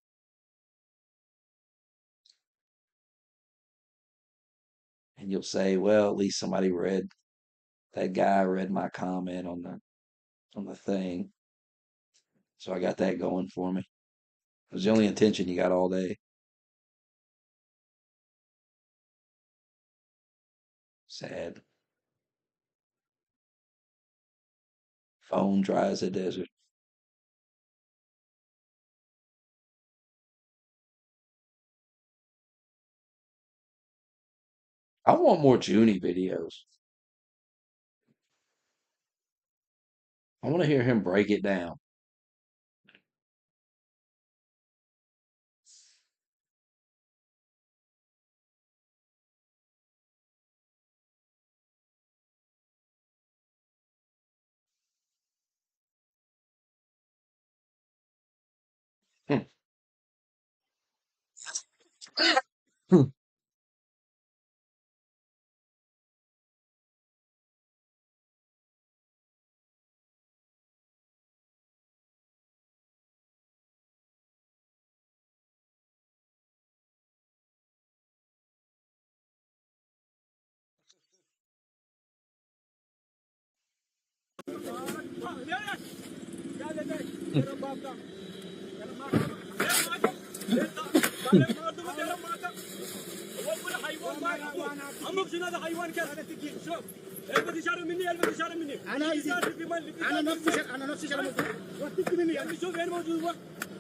And you'll say, well, at least somebody read that guy read my comment on the thing. So I got that going for me. It was the only attention you got all day. Sad. Phone dry as a desert. I want more Junie videos. I want to hear him break it down. Hmm. Hmm.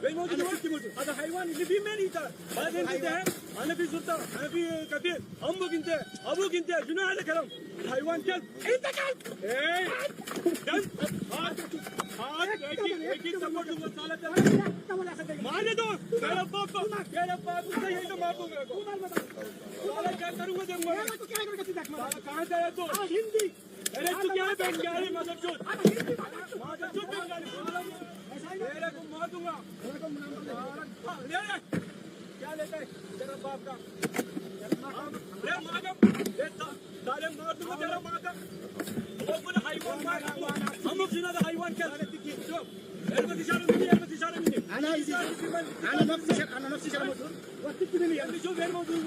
وين موجود وقت موجود هذا حيوان اللي في من انت هذا انت انا في سلطان انا في كبير امك انت ابوك انت شنو هذا الكلام الحيوان كلب انت كلب ايه كلب هذا اكيد سموت وصالته ما له دور كلب بابا كلب بابا زي ما ابوك ولا كان كانوا ده ما كان ده تو هندي अरे तू क्या है बंगाली मतलब चोद बंगाली तेरे को मार दूंगा ले ले क्या लेता है तेरा बाप का ले मागा ले ताले मार दूंगा तेरा मागा वो बोले हाईवान मार हम लोग सुना था हाईवान क्या انا نفسي شرم موجود وقتك مني يعني شوف وين موجود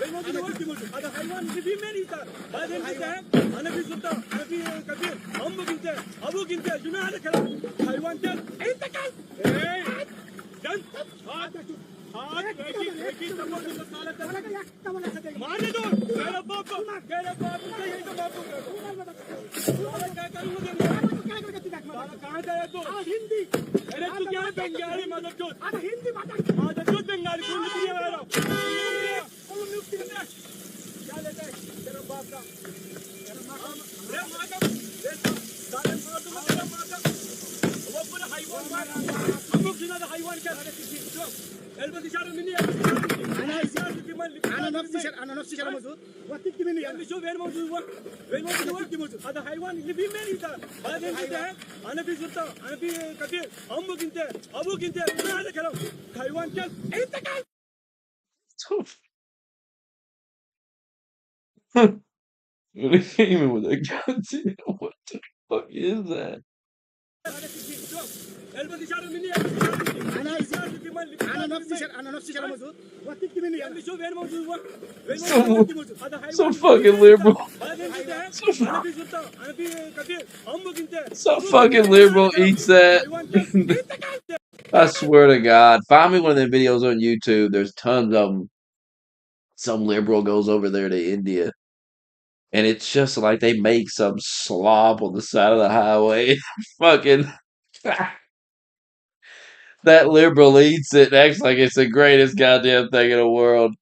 وين موجود هذا حيوان اللي في مني هذا انت انا في سلطه انا في كبير امك انت ابوك انت شنو هذا الكلام حيوان كلب انت كلب ايه كلب هذا هذا اكيد تمر ما انا دول يا بابا يا بابا يا بابا कहाँ गया तू? हिंदी। अरे तू क्या है बंगाली मदद चोद? अरे हिंदी बात कर। मदद चोद बंगाली कौन लिख दिया मेरा? कौन लिख दिया? क्या लेते हैं? तेरा बाप का। तेरा माँ का। अरे माँ का। साले माँ का तेरा माँ का। वो पूरा हाईवान मार। हम लोग जिन्हें हाईवान क्या? elbette dışarı mı niye? أنا نفسي شرم موجود وقتك مني يعني شوف وين موجود وين موجود هذا حيوان اللي في مني هذا انت أنا في سلطة أنا في كبير أمك أنت أبوك أنت ما هذا كلام حيوان كلب أنت كلب Really came in with a goddamn. What the fuck is that? أنا نفسي شرم موجود وقتك مني يعني شوف وين موجود وين So, موجود هذا so حيوان fucking liberal. So, أنا في سلطة أنا في كبير أمك أنت so fucking liberal eats that. حيوان كلب أنت كلب I swear to God. Find me one of them videos on YouTube. There's tons of them. Some liberal goes over there to India, and it's just like they make some slop on the side of the highway. Fucking that liberal eats it and acts like it's the greatest goddamn thing in the world.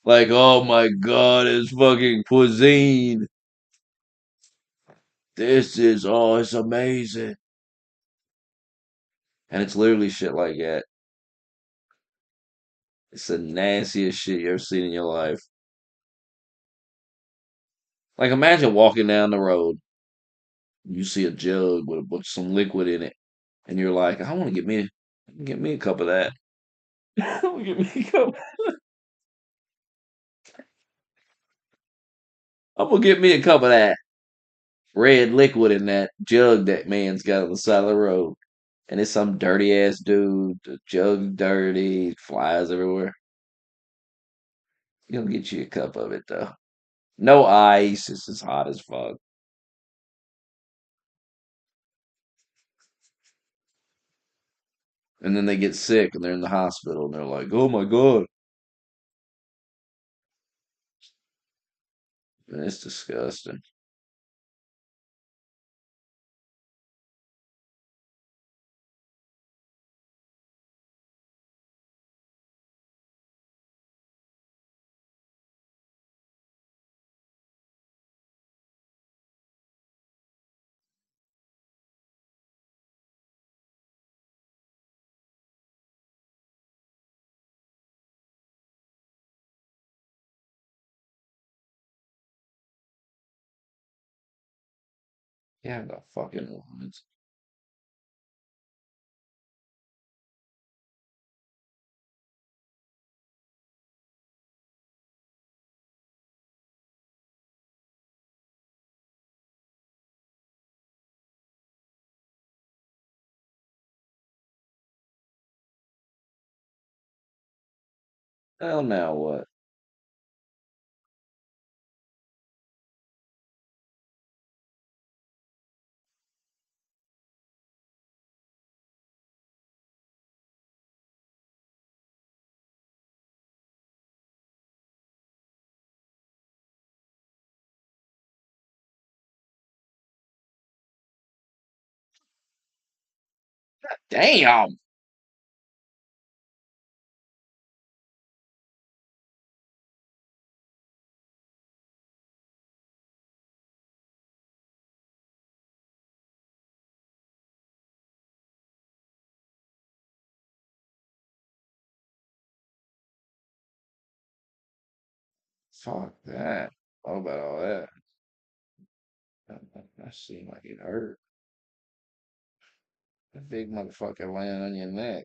Like, oh my God, it's fucking cuisine. It's amazing. And it's literally shit like that. It's the nastiest shit you ever seen in your life. Like, imagine walking down the road, you see a jug with some liquid in it, and you're like, I want to get me a cup of that. I wanna get me a cup. I'm gonna get me a cup of that red liquid in that jug that man's got on the side of the road. And it's some dirty ass dude. The jug dirty, flies everywhere. He'll get you a cup of it though. No ice. It's just hot as fuck. And then they get sick and they're in the hospital and they're like, "Oh my God." And it's disgusting. Yeah, the fucking ones. Hell now what? Damn. Fuck that. What about all that? That seemed like it hurt. That big motherfucker laying on your neck.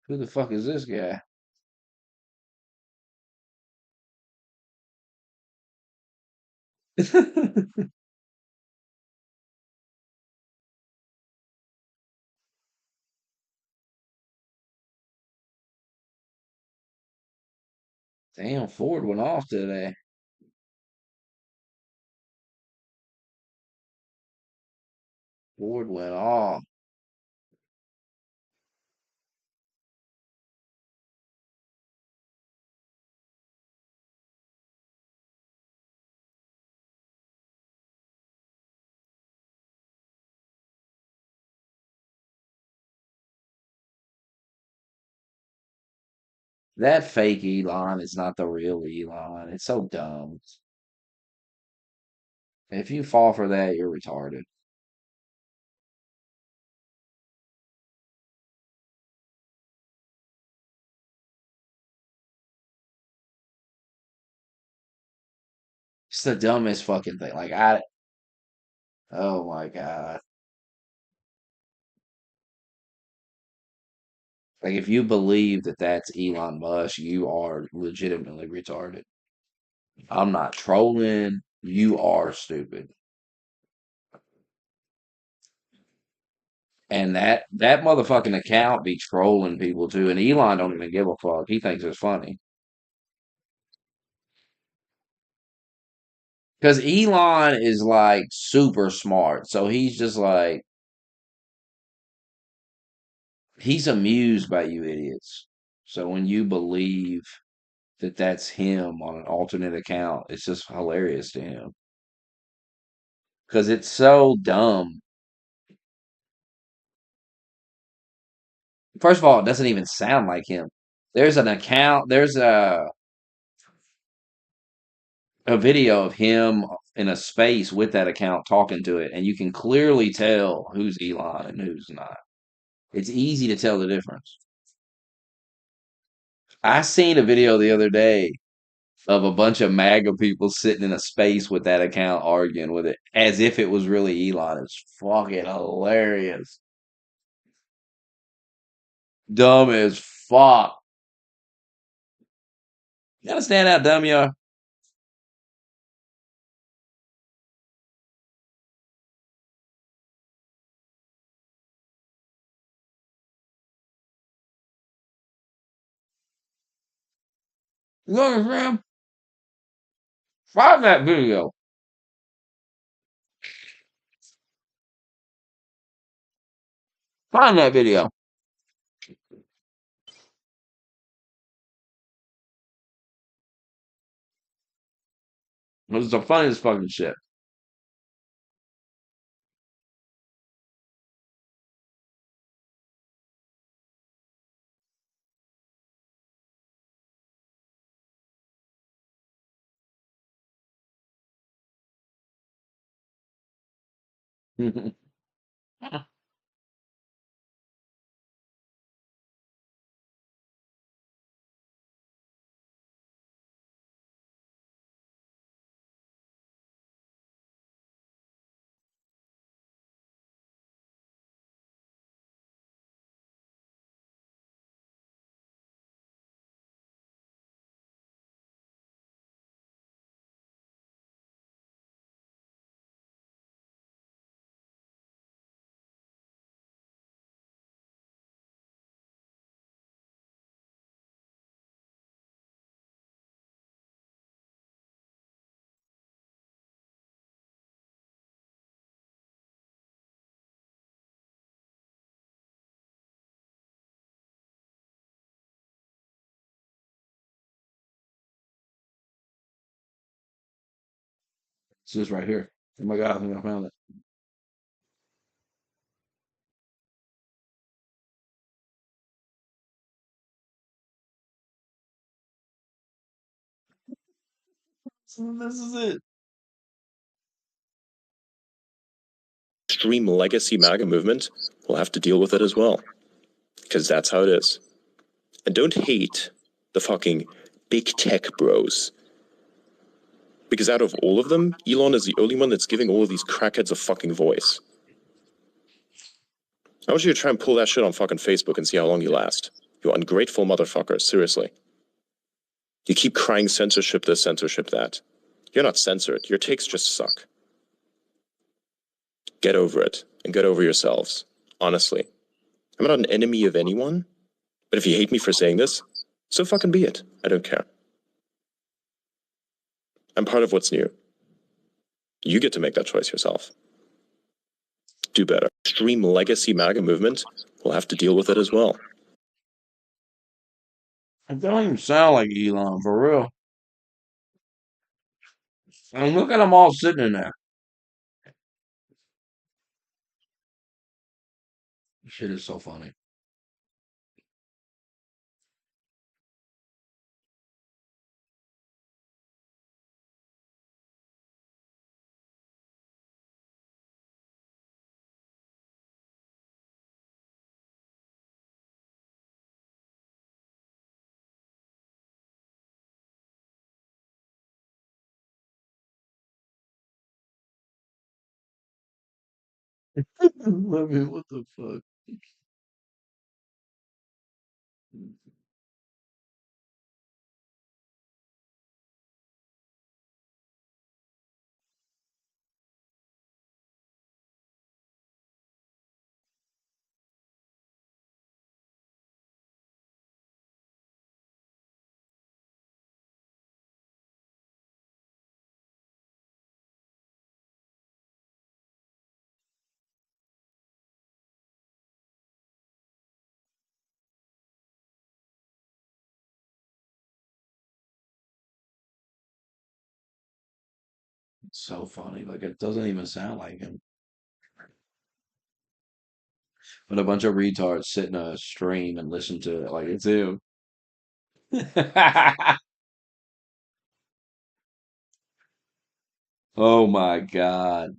Who the fuck is this guy? Damn, Ford went off today. Ford went off. That fake Elon is not the real Elon. It's so dumb. If you fall for that, you're retarded. It's the dumbest fucking thing. Oh my God. Like, if you believe that that's Elon Musk, you are legitimately retarded. I'm not trolling. You are stupid. And that motherfucking account be trolling people too. And Elon don't even give a fuck. He thinks it's funny. Because Elon is like super smart. So he's just like, he's amused by you idiots. So when you believe that that's him on an alternate account, it's just hilarious to him. Because it's so dumb. First of all, it doesn't even sound like him. There's an account, there's a video of him in a space with that account talking to it, and you can clearly tell who's Elon and who's not. It's easy to tell the difference. I seen a video the other day of a bunch of MAGA people sitting in a space with that account arguing with it as if it was really Elon. It's fucking hilarious. Dumb as fuck. You understand how dumb you are? You understand? Find that video. Find that video. This is the funniest fucking shit. It's just right here. Oh my God, I think I found it. So this is it. Extreme legacy MAGA movement will have to deal with it as well. Because that's how it is. And don't hate the fucking big tech bros. Because out of all of them, Elon is the only one that's giving all of these crackheads a fucking voice. I want you to try and pull that shit on fucking Facebook and see how long you last. You ungrateful motherfuckers, seriously. You keep crying censorship this, censorship that. You're not censored. Your takes just suck. Get over it and get over yourselves. Honestly. I'm not an enemy of anyone, but if you hate me for saying this, so fucking be it. I don't care. I'm part of what's new. You get to make that choice yourself. Do better. Extreme legacy MAGA movement will have to deal with it as well. It don't even sound like Elon, for real. And look at them all sitting in there. Shit is so funny. I mean, what the fuck? It's so funny. Like, it doesn't even sound like him. But a bunch of retards sit in a stream and listen to it like it's him. Oh my God.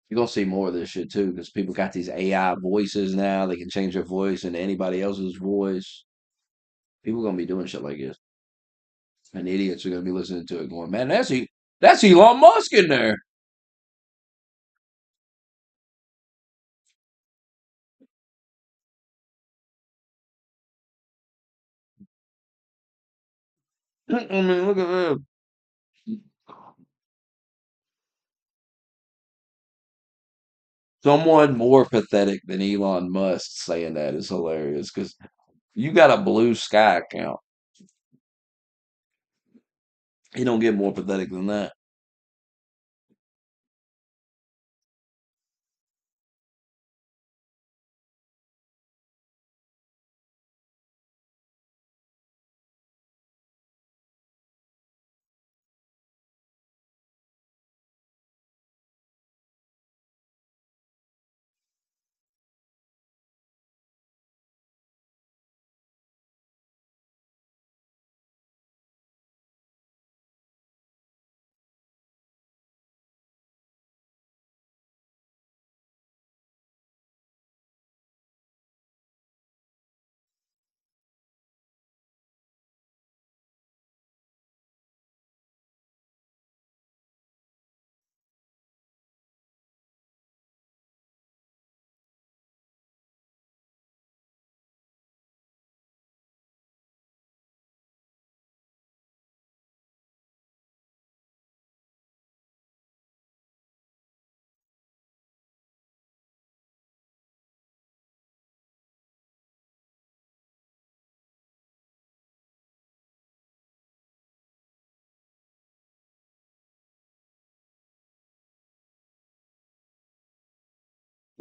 You're gonna see more of this shit too, because people got these AI voices now. They can change their voice into anybody else's voice. People gonna be doing shit like this. And idiots are gonna be listening to it going, man, that's Elon Musk in there. I mean, look at that. Someone more pathetic than Elon Musk saying that is hilarious because you got a blue sky account. You don't get more pathetic than that.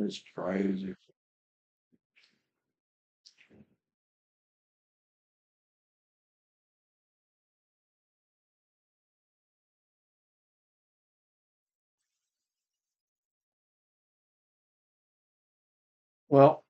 It's crazy. Well,